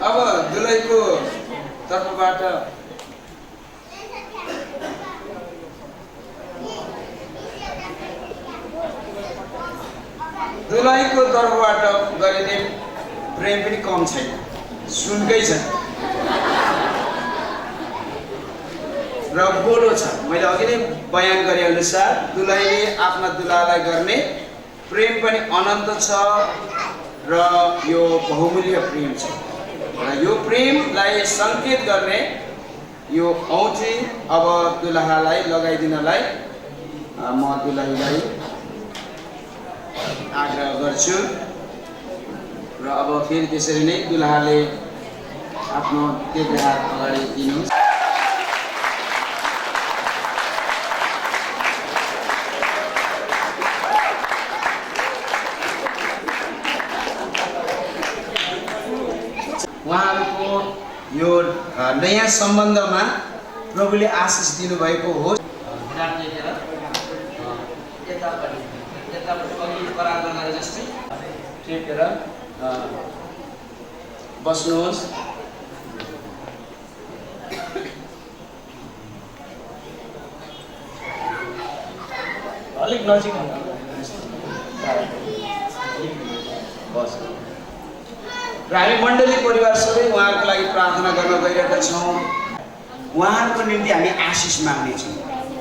अब दुलहीको तर्फबाट गरिने प्रेम पनि कम छैन सुनकै छ र गोलो छ। मैले अघि नै बयान गरे अनुसार दुलहीले आफ्ना दुलालाई गर्ने प्रेम पनि अनन्त छ र यो बहुमूल्य प्रेम छ र यो प्रेमलाई सङ्केत गर्ने यो औँठी अब दुलहालाई लगाइदिनलाई म दुलहीलाई आग्रह गर्छु र अब फेरि त्यसरी नै दुलहाले आफ्नो देब्रे हात अगाडि दिनुहोस्। उहाँहरूको यो नयाँ सम्बन्धमा प्रभुले आशिष दिनुभएको होस्। जस्तै टेकेर बस्नुहोस्। अलिक नजिक बस। र हामी मण्डली परिवार सबै उहाँहरूको लागि प्रार्थना गर्न गइरहेका छौँ। उहाँहरूको निम्ति हामी आशिष माग्नेछौँ।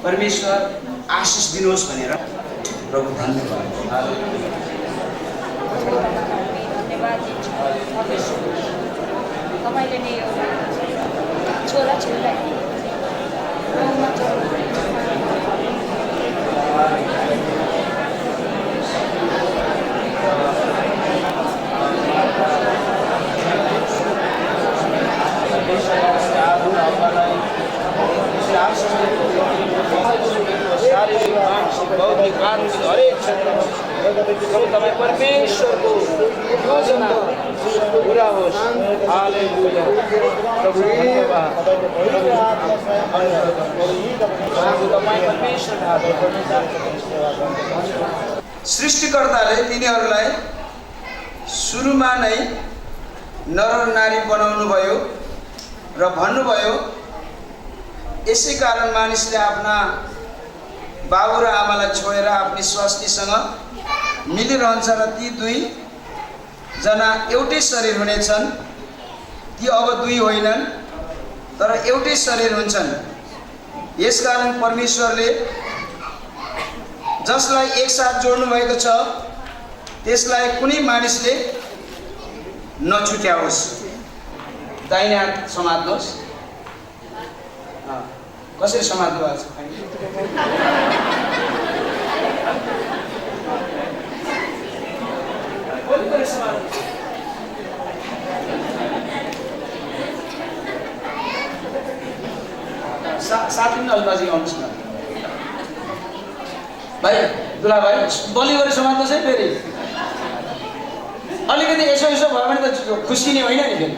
परमेश्वर आशिष दिनुहोस् भनेर प्रभु धन्यवाद। तपाईँले नै एउटा छोरा छोरीलाई शारीरिक मानसिक बौद्धिक आत्मिक हरेक क्षेत्रमा तपाईँ परमेश्वरको योजना पुरा होस्। हालेलुया। प्रभु धन्यवाद। सृष्टिकर्ताले तिनीहरूलाई सुरुमा नै नर नारी बनाउनु भयो र भन्नुभयो यसै कारण मानिसले आफ्ना बाबु र आमालाई छोडेर आफ्नी स्वास्नीसँग मिलिरहन्छ र ती दुई जना एउटै शरीर हुनेछन्। ती अब दुई होइनन् तर एउटै शरीर हुन्छन्। यसकारण परमेश्वरले जसलाई एकसाथ जोड्नु भएको छ त्यसलाई कुनै मानिसले नछुट्याओस्। दाहिने हात समात्नुहोस्। कसरी समात्नु भएको छ? साथी पनि अलि नजिक आउनुहोस् न भाइ। दुला भाइ बलि गरी समात्नुहोस् है। फेरि अलिकति यसो यसो भयो भने त खुस्किने होइन नि। फेरि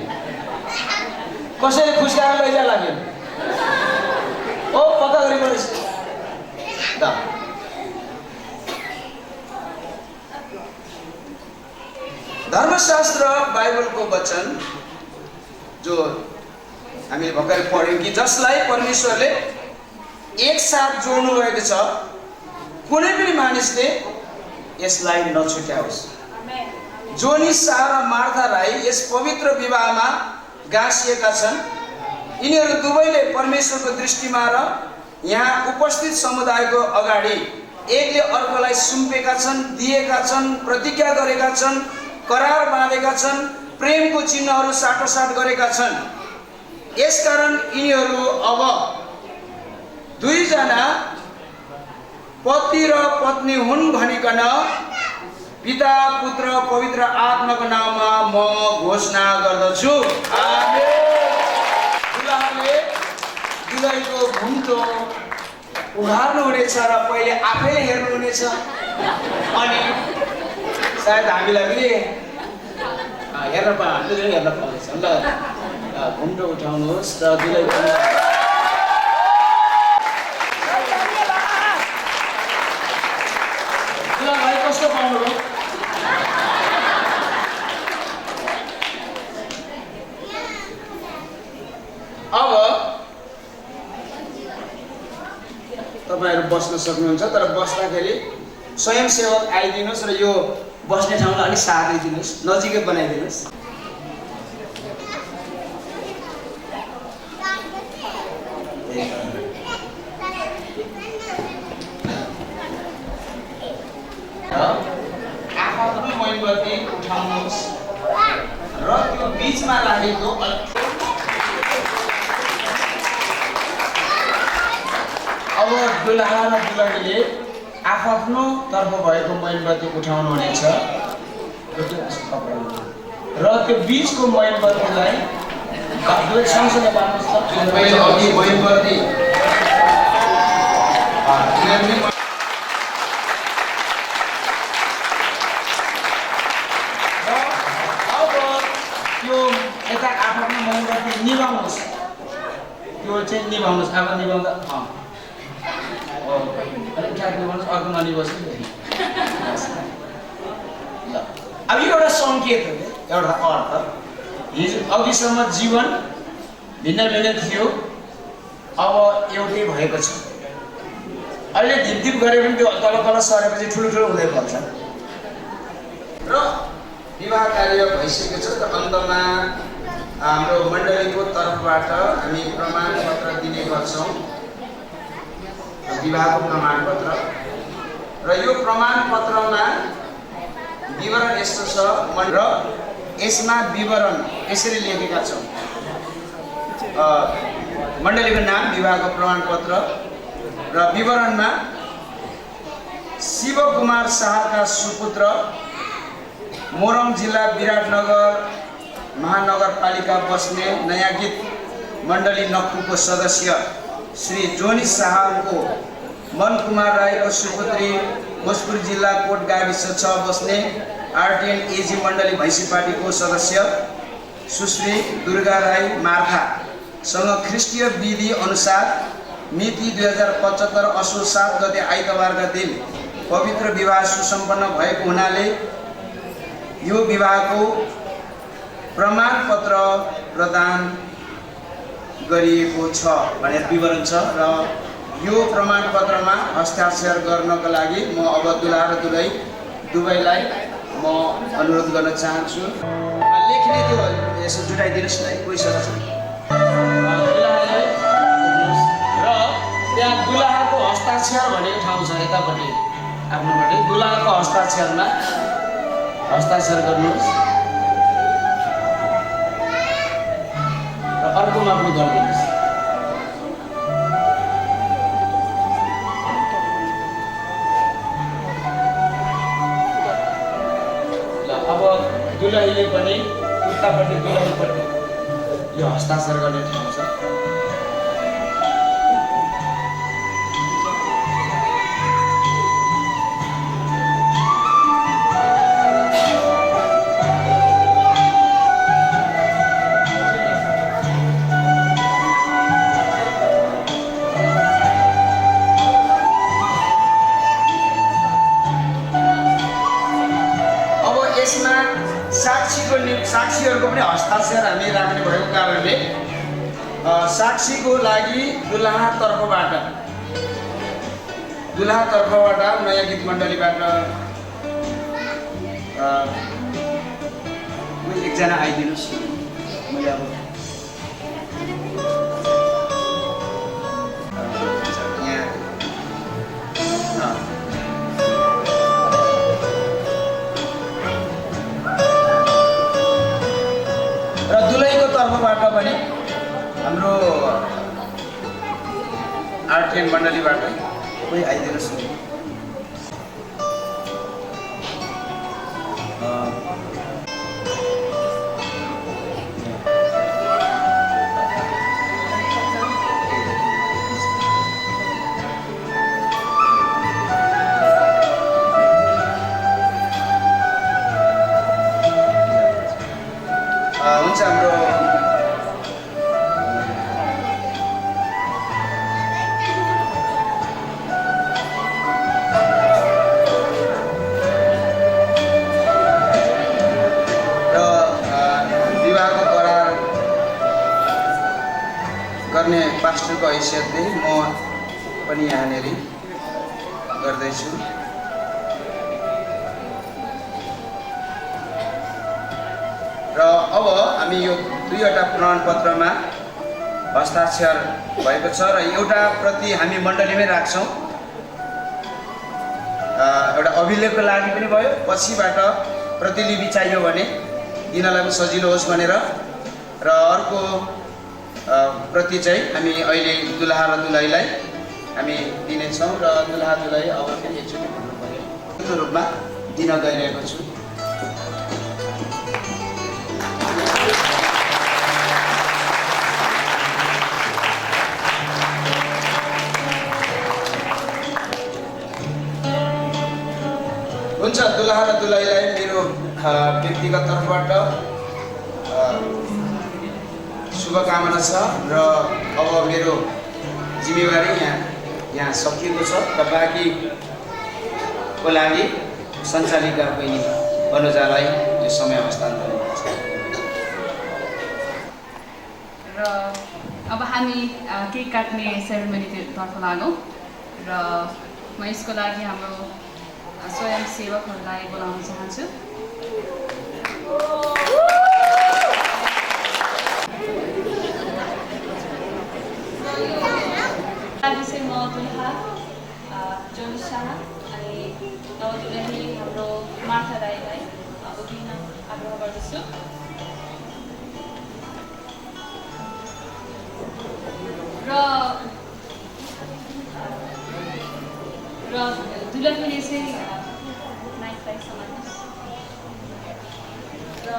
कसैले खुस्काएर लैजाला फेरि। ओ पक्का गरी परेछ द। धर्मशास्त्र बाइबलको वचन जो हामीले भर्खर पढ्यौँ कि जसलाई परमेश्वरले एकसाथ जोड्नु भएको छ कुनै पनि मानिसले यसलाई नछुट्याओस्। जोनी सारा र मार्थालाई यस पवित्र विवाहमा गाँसिएका छन्। यिनीहरू दुवैले परमेश्वरको दृष्टिमा र यहाँ उपस्थित समुदायको अगाडि एकले अर्कोलाई सुम्पेका छन्, दिएका छन्, प्रतिज्ञा गरेका छन्, करार बाँधेका छन्, प्रेमको चिन्हहरू साटोसाट गरेका छन्। यसकारण यिनीहरू अब दुईजना पति र पत्नी हुन् भनिकन पिता पुत्र पवित्र आत्माको नाममा म घोषणा गर्दछु। आमेन। दुलहाले दुलहीको घुम्टो उघार्नु हुनेछ र पहिले आफैले हेर्नु हुनेछ अनि सायद हामीलाई पनि हेर्न पाउँदैछ। ल घुम्टो उठाउनुहोस् र दुलही कस्तो पाउनुभयो? अब तपाईहरु बस्न सक्नुहुन्छ तर बस्दाखेरि स्वयंसेवक आइदिनुहोस् र यो बस्ने ठाउँलाई अलिक सार्दै दिनुहोस्, नजिकै बनाइदिनुहोस्। आफ्नो मोमबत्ती उठाउनुहोस् र त्यो बीचमा राखेको अब दुलहा र दुलहीले आफ्नो तर्फ भएको मोमबत्ती उठाउनु हुनेछ र त्यो बीचको मोमबत्तीलाई सँगसँगै बाँड्नुहोस् त। मैले अघि मोमबत्ती त्यो यता आफ्नो मोमबत्ती निभाउनुहोस्, त्यो चाहिँ निभाउनुहोस्। अब निभाउँदा अलिक ठ्याक निभाउनुहोस्, अर्को ननिभाओस्। अब यो एउटा सङ्केत हो, एउटा अर्थ। हिजो अघिसम्म जीवन भिन्न भिन्न थियो, अब एउटै भएको छ। अहिले धिपधिप गरे पनि त्यो तल तल सरेपछि ठुलो ठुलो हुँदै पर्छ र विवाह कार्य भइसकेको छ। र अन्तमा हाम्रो मण्डलीको तर्फबाट हामी प्रमाणपत्र दिने गर्छौँ, विवाहको प्रमाणपत्र। र यो प्रमाणपत्रमा विवरण यस्तो छ र यसमा विवरण यसरी लेखेका छौँ। मण्डलीको नाम, विवाहको प्रमाणपत्र र विवरणमा शिवकुमार शाहका सुपुत्र, मोरङ जिल्ला विराटनगर महानगरपालिका बस्ने नयाँ गीत मण्डली नक्खुको सदस्य श्री जोनी शाहको मनकुमार राईको सुपुत्री, भोजपुर जिल्ला कोट गाविस 6 बस्ने आरटिएन एजी मण्डली भैँसीपाटीको सदस्य सुश्री दुर्गा राई मार्खासँग ख्रिस्टीय विधि अनुसार मिति 2075 असोज 7 गते आइतबारका दिन पवित्र विवाह सुसम्पन्न भएको हुनाले यो विवाहको प्रमाणपत्र प्रदान गरिएको छ भनेर विवरण छ। र यो प्रमाणपत्रमा हस्ताक्षर गर्नका लागि म अब दुलहा र दुलही दुवैलाई म अनुरोध गर्न चाहन्छु। लेख्ने त्यो यसो जुटाइदिनुहोस् न, कोही सदस्य दुलहालाई र त्यहाँ दुलहाको हस्ताक्षर भनेको ठाउँ छ यतापट्टि आफ्नोपट्टि। दुलहाको हस्ताक्षरमा हस्ताक्षर गर्नुहोस् र अर्कोमा पनि गरिदिनुहोस्। अब दुलहीले पनि उतापट्टि दुलहीपट्टि यो हस्ताक्षर गर्ने ठाउँ छ। साक्षीहरूको पनि हस्ताक्षर हामी राख्ने भएको कारणले साक्षीको लागि दुलहा तर्फबाट नयाँ गीत मण्डलीबाट एकजना आइदिनुहोस्। मैले अब तर्फबाट पनि हाम्रो आरटिएन मण्डलीबाट कोही आइदिनुहोस्। हुन्छ हाम्रो गर्ने पास्टरको हैसियतले म पनि यहाँनिर गर्दैछु। र अब हामी यो दुईवटा प्रमाणपत्रमा हस्ताक्षर भएको छ र एउटा प्रति हामी मण्डलीमै राख्छौँ। एउटा अभिलेखको लागि पनि भयो, पछिबाट प्रतिलिपि चाहियो भने दिनलाई पनि सजिलो होस् भनेर र अर्को प्रति चाहिँ हामी अहिले दुलहा र दुलहीलाई हामी दिनेछौँ र दुलहा दुलही अब फेरि एकचोटि भन्नु पर्यो रूपमा दिन गइरहेको छु। हुन्छ, दुलहा र दुलहीलाई मेरो व्यक्तिगत तर्फबाट शुभकामना छ र अब मेरो जिम्मेवारी यहाँ सकिएको छ र बाँकीको लागि सञ्चालिका बहिनी अनुजालाई यो समय हस्तान्तरण गर्छ। र अब हामी केक काट्ने सेरेमनीतर्फ लागौँ र म यसको लागि हाम्रो स्वयंसेवकहरूलाई बोलाउन चाहन्छु। आज चाहिँ म दुलहा जोन शाह अनि नवदुलही हाम्रो मार्था राईलाई उभिन आग्रह गर्दछु। र दुलहीले चाहिँ माइकलाई समात्नुहोस् र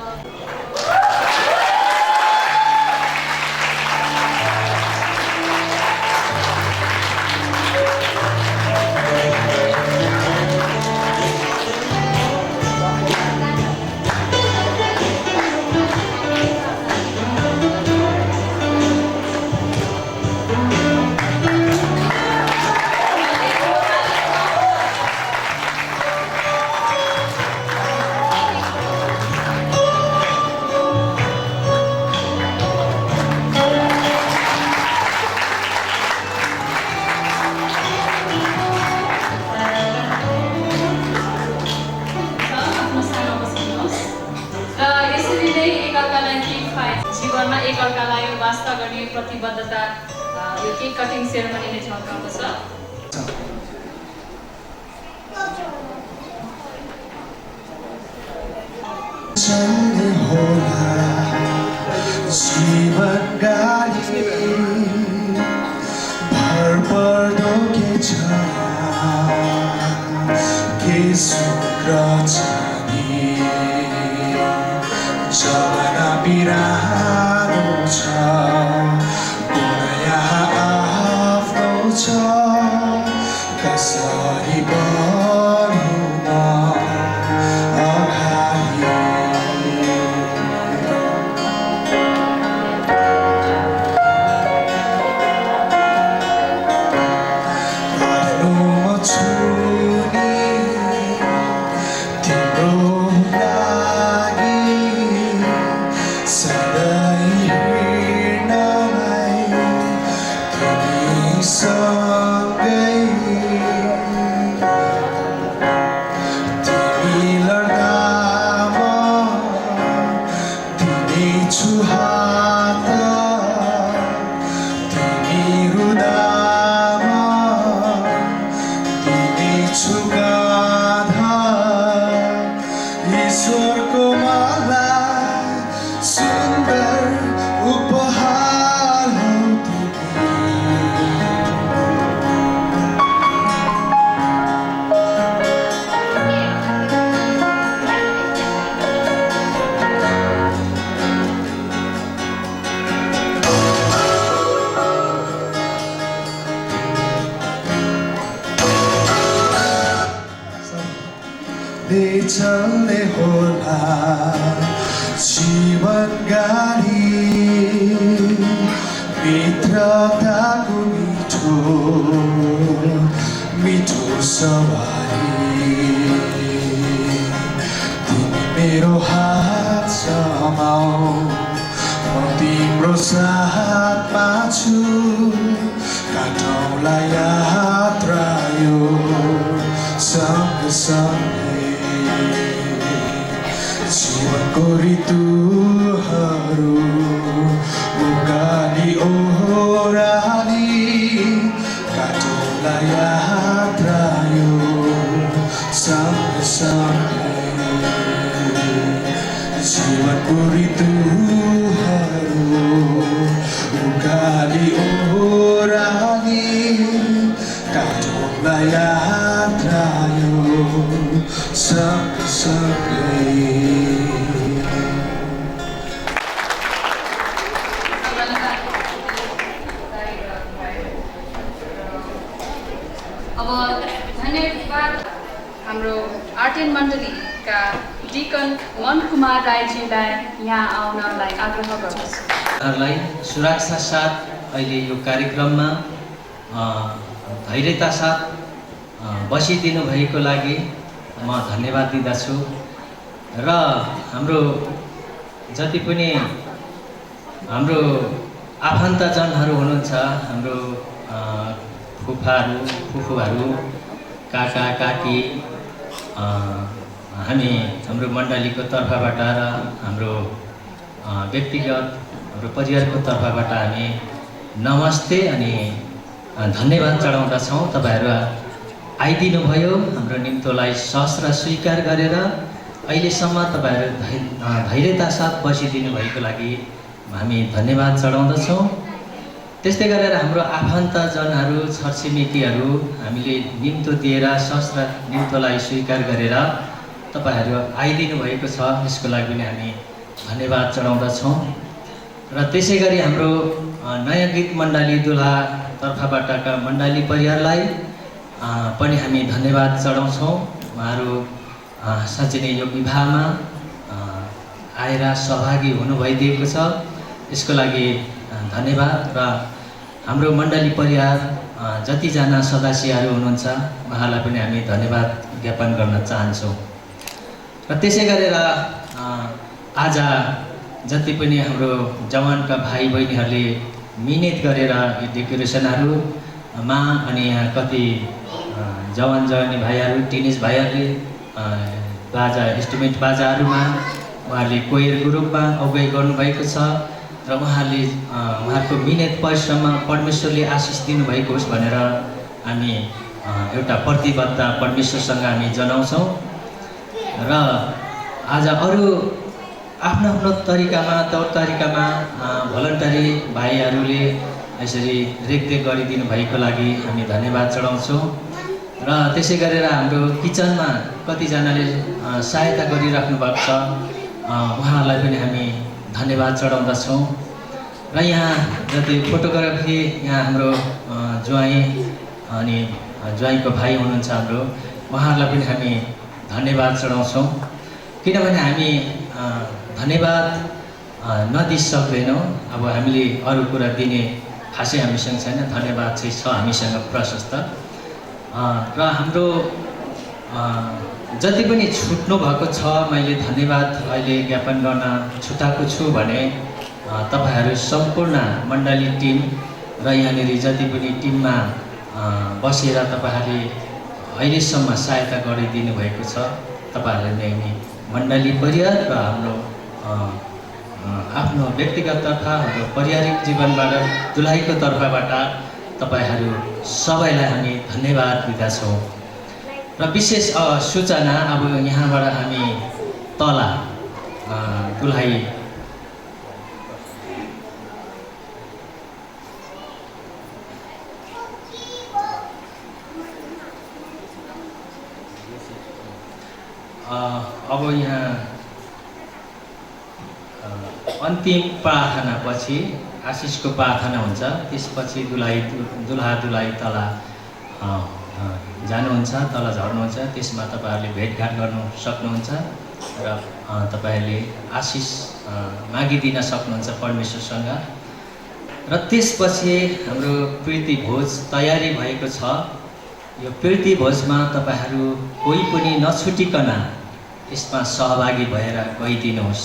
जीवनमा एकअर्कालाई वास्ता गर्ने प्रतिबद्धता यो केक कटिङ सेरेमनीले झल्काउँदछ। चल्ने होला जीवन गाडी मित्रताको मिठो मिठो सवारी तिमी मेरो हात समाऊ म तिम्रो साथमा छु काटौँला यात्रा यो सँगसँगै जीवनको ऋतुहरू उकाली ओह्राली काटौँला यात्रा यो सँगसँगै हाम्रो आर्टेन मण्डलीका डिकन मन कुमार राईजीलाई यहाँ आउनलाई आग्रह गर्दछु। लाई सुरक्षा साथ अहिले यो कार्यक्रममा धैर्यता साथ बसिदिनु भएको लागि म धन्यवाद दिँदछु र हाम्रो जति पनि हाम्रो आफन्तजनहरू हुनुहुन्छ, हाम्रो फुफाहरू फुफूहरू काका काकी, हाम्रो मण्डलीको तर्फबाट र हाम्रो व्यक्तिगत हाम्रो परिवारको तर्फबाट हामी नमस्ते अनि धन्यवाद चढाउँदछौँ। तपाईँहरू आइदिनु भयो, हाम्रो निम्तोलाई सहस्र स्वीकार गरेर अहिलेसम्म तपाईँहरू धैर्यता साथ बसिदिनु भएको लागि हामी धन्यवाद चढाउँदछौँ। त्यस्तै गरेर हाम्रो आफन्तजनहरू छरछिमेकीहरू हामीले निम्तो दिएर सहस्र निम्तोलाई स्वीकार गरेर तपाईँहरू आइदिनु भएको छ, यसको लागि पनि हामी धन्यवाद चढाउँदछौँ। र त्यसै गरी हाम्रो नयाँ गीत मण्डली दुलहा तर्फबाटका मण्डली परिवारलाई पनि हामी धन्यवाद चढाउँछौँ। उहाँहरू साँच्चै नै यो विवाहमा आएर सहभागी हुनुभइदिएको छ, यसको लागि धन्यवाद। र हाम्रो मण्डली परिवार जतिजना सदस्यहरू हुनुहुन्छ उहाँलाई पनि हामी धन्यवाद ज्ञापन गर्न चाहन्छौँ। र त्यसै गरेर आज जति पनि हाम्रो जवानका भाइ बहिनीहरूले मिहिनेत गरेर यो डेकोरेसनहरूमा अनि यहाँ कति जवान जवानी भाइहरू टिनेज भाइहरूले बाजा इन्स्ट्रुमेन्ट बाजाहरूमा उहाँहरूले कोयरको रूपमा अगुवाई गर्नुभएको छ र उहाँहरूको मिहिनेत परिश्रममा परमेश्वरले आशिष दिनुभएको होस् भनेर हामी एउटा प्रतिबद्धता परमेश्वरसँग हामी जनाउँछौँ। र आज अरू आफ्नो आफ्नो तरिकामा तौर तरिकामा भलन्टरी भाइहरूले यसरी रेखदेख गरिदिनु भएको लागि हामी धन्यवाद चढाउँछौँ। र त्यसै गरेर हाम्रो किचनमा कतिजनाले सहायता गरिराख्नु भएको छ, उहाँहरूलाई पनि हामी धन्यवाद चढाउँदछौँ। र यहाँ जति फोटोग्राफी यहाँ हाम्रो ज्वाइँ अनि ज्वाइँको भाइ हुनुहुन्छ हाम्रो, उहाँहरूलाई पनि हामी धन्यवाद चढाउँछौँ। किनभने हामी धन्यवाद नदिइ सक्दैनौँ। अब हामीले अरू कुरा दिने खासै हामीसँग छैन, धन्यवाद चाहिँ छ हामीसँग प्रशस्त। र हाम्रो जति पनि छुट्नु भएको छ मैले धन्यवाद अहिले ज्ञापन गर्न छुटाएको छु भने तपाईँहरू सम्पूर्ण मण्डली टिम र यहाँनिर जति पनि टिममा बसेर तपाईँहरूले अहिलेसम्म सहायता गरिदिनु भएको छ, तपाईँहरूले नै मण्डली परिवार र हाम्रो आफ्नो व्यक्तिगत तर्फ हाम्रो पारिवारिक जीवनबाट दुलहाईको तर्फबाट तपाईँहरू सबैलाई हामी धन्यवाद दिँदछौँ। र विशेष सूचना अब यहाँबाट हामी तल दुलहाई अब यहाँ अन्तिम प्रार्थनापछि आशिषको प्रार्थना हुन्छ, त्यसपछि दुलहा दुलहाई तल जानुहुन्छ, तल झर्नुहुन्छ, त्यसमा तपाईँहरूले भेटघाट गर्नु सक्नुहुन्छ र तपाईँहरूले आशिष मागिदिन सक्नुहुन्छ परमेश्वरसँग। र त्यसपछि हाम्रो प्रीति भोज तयारी भएको छ। यो प्रीति भोजमा तपाईँहरू कोही पनि नछुटिकन यसमा सहभागी भएर गइदिनुहोस्।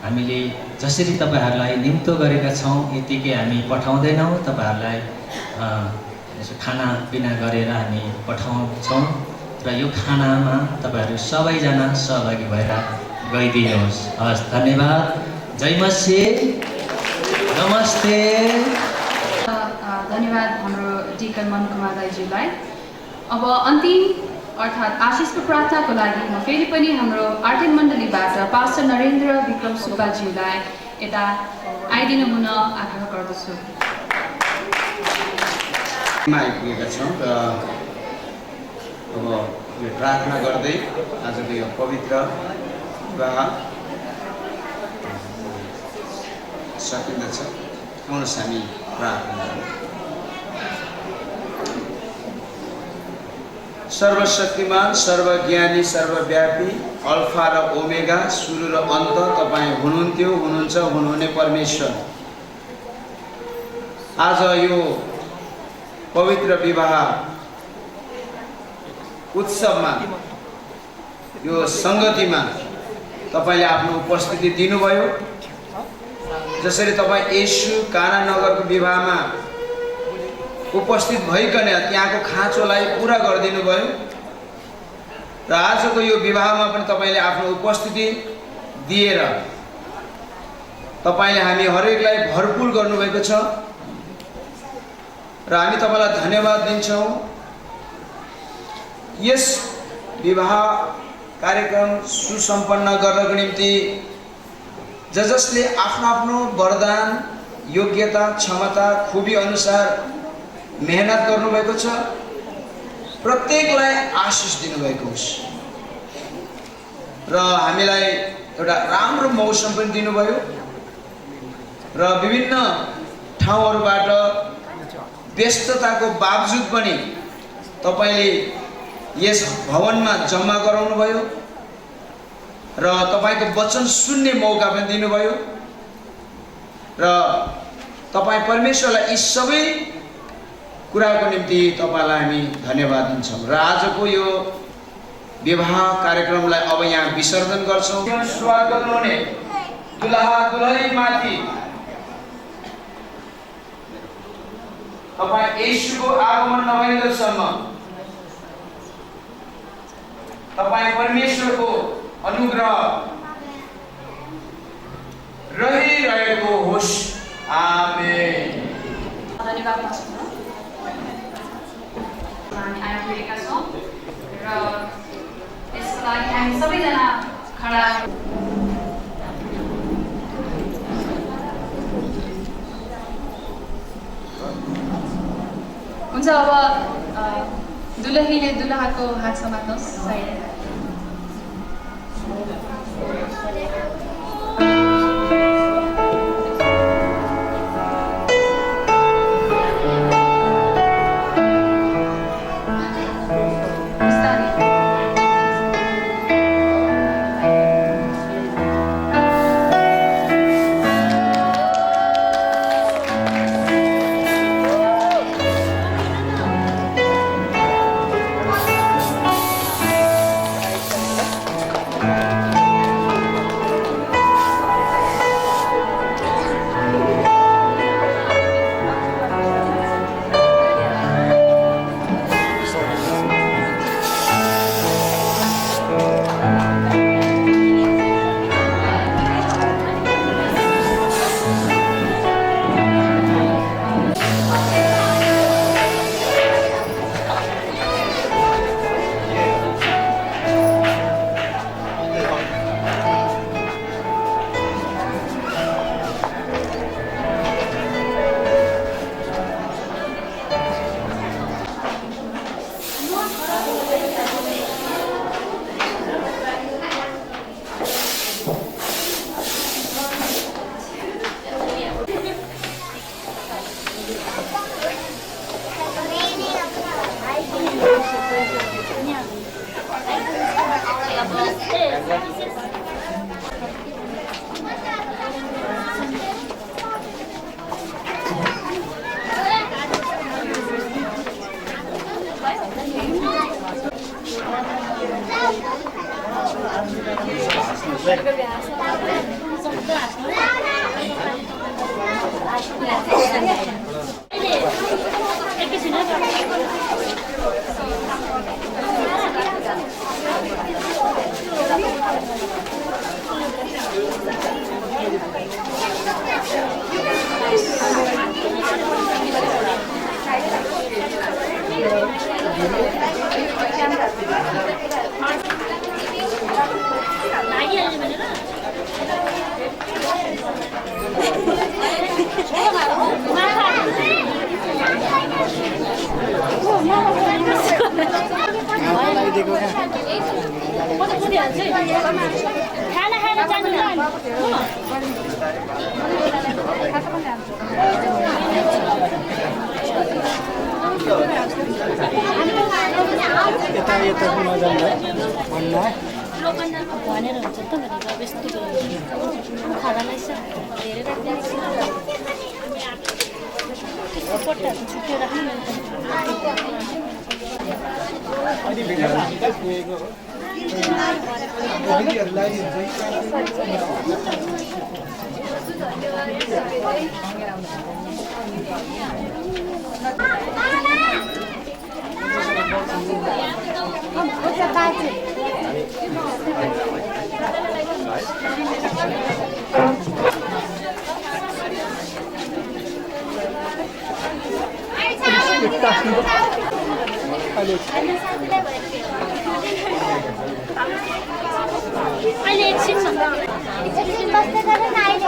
हामीले जसरी तपाईँहरूलाई निम्तो गरेका छौँ यतिकै हामी पठाउँदैनौँ, तपाईँहरूलाई यसो खानापिना गरेर हामी पठाउँछौँ र यो खानामा तपाईँहरू सबैजना सहभागी भएर गइदिनुहोस्। हस्, धन्यवाद। जय मसी, नमस्ते। धन्यवाद हाम्रो डिकन मन कुमार राईज्यूलाई। अब अन्तिम अर्थात् आशिषको प्रार्थनाको लागि म फेरि पनि हाम्रो आर्टेन मण्डलीबाट पास्टर नरेन्द्र विक्रम सुब्बाज्यूलाई यता आइदिनु हुन आग्रह गर्दछु। आइपुगेका छौँ र अब यो प्रार्थना गर्दै आजको यो पवित्र विवाह सकिँदछ। आउनुहोस् हामी प्रार्थना गरौँ। सर्वशक्तिमान, सर्वज्ञानी, सर्वव्यापी, अल्फा र ओमेगा, सुरु र अन्त तपाईँ हुनुहुन्थ्यो, हुनुहुन्छ, हुनुहुने परमेश्वर। आज यो पवित्र विवाह उत्सवमा, यो सङ्गतिमा तपाईले आफ्नो उपस्थिति दिनुभयो। जसरी तपाईँ येशू काना नगरको विवाहमा उपस्थित भइकन त्यहाँको खाँचोलाई पुरा गरिदिनु भयो र आजको यो विवाहमा पनि तपाईले आफ्नो उपस्थिति दिएर तपाईले हामी हरेकलाई भरपूर गर्नुभएको छ र हामी तपाईलाई धन्यवाद दिन्छौँ। यस विवाह कार्यक्रम सुसम्पन्न गर्नको निम्ति जसले आफ्नो आफ्नो वरदान, योग्यता, क्षमता, खुबी अनुसार मेहनत गर्नुभएको छ, प्रत्येकलाई आशिष दिनुभएको होस् र हामीलाई एउटा राम्रो मौसम पनि दिनुभयो र विभिन्न ठाउँहरूबाट व्यस्तताको बावजुद पनि तपाईले यस भवनमा जम्मा गराउनु भयो र तपाईको वचन सुन्ने मौका पनि दिनुभयो र तपाई परमेश्वरलाई यी सबै कुराको निम्ति तपाईलाई हामी धन्यवाद दिन्छौँ र आजको यो विवाह कार्यक्रमलाई अब यहाँ विसर्जन गर्छौँ। स्वागत हुने दुलहा दुलही माथि तपाई येशूको आगमन नभइन्जेलसम्म तपाईं परमेश्वरको अनुग्रह रहिरहेको होस्। आमेन। धन्यवाद पास्टर। हामी आइपुगेका छौँ र यसको लागि हामी सबैजना खडा हुन्छ। अब दुलहीले दुलहाको हात समात्नुहोस्। खाना खाएर जानु ल अहिले एकछिन बस्दै गरेन अहिले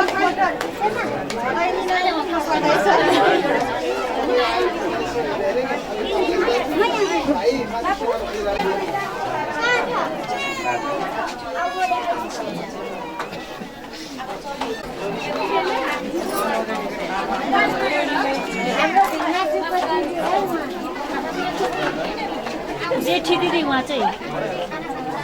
जेठी दिदी उहाँ चाहिँ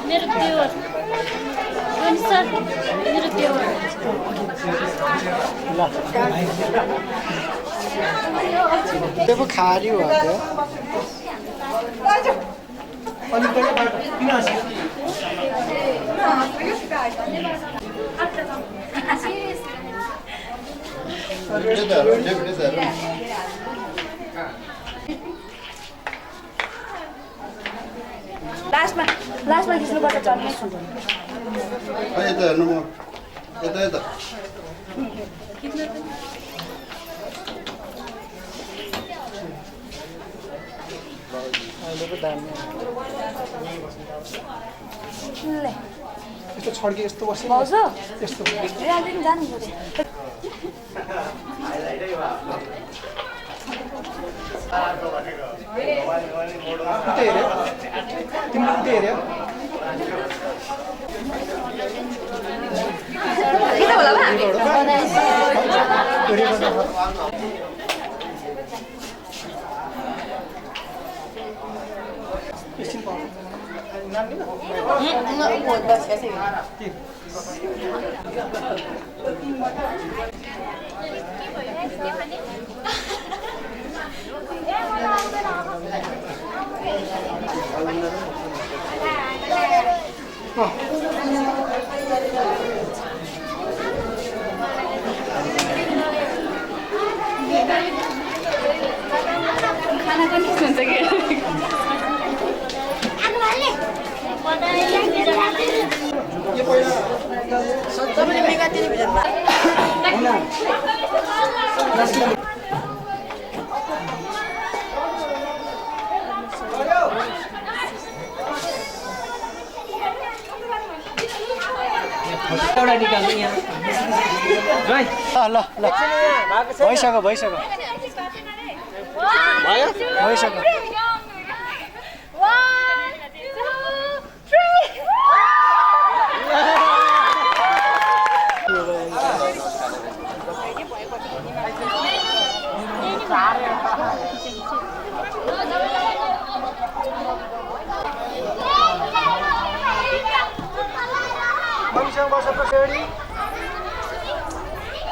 मेरो देवर सर मेरो देवर त्यो पो खाली हो लास्टमा खिच्नुपर्छ चल्ने यता हेर्नु म यता यस्तो छड्के यस्तो बस्यो यस्तो जानु पर्यो उतै हेऱ्यो तिमीले उतै हेऱ्यो एकछिन पाउनु खाना कन्फ्युज हुन्छ कि यो एउटा निकाल्नु यहाँ ल ल भइसक्यो भइसक्यो भइसक्यो मम्मीसँग बसेर सेडी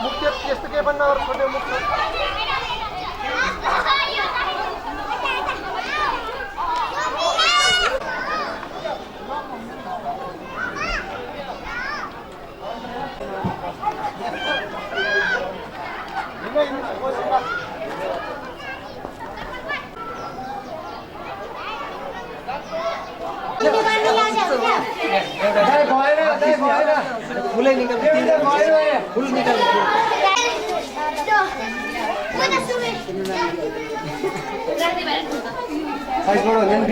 मुख्य त्यस्तो केही पनि नगर छोटे मुख्य फुलै निकाल्नु फुल निकाल्नु साइजबाट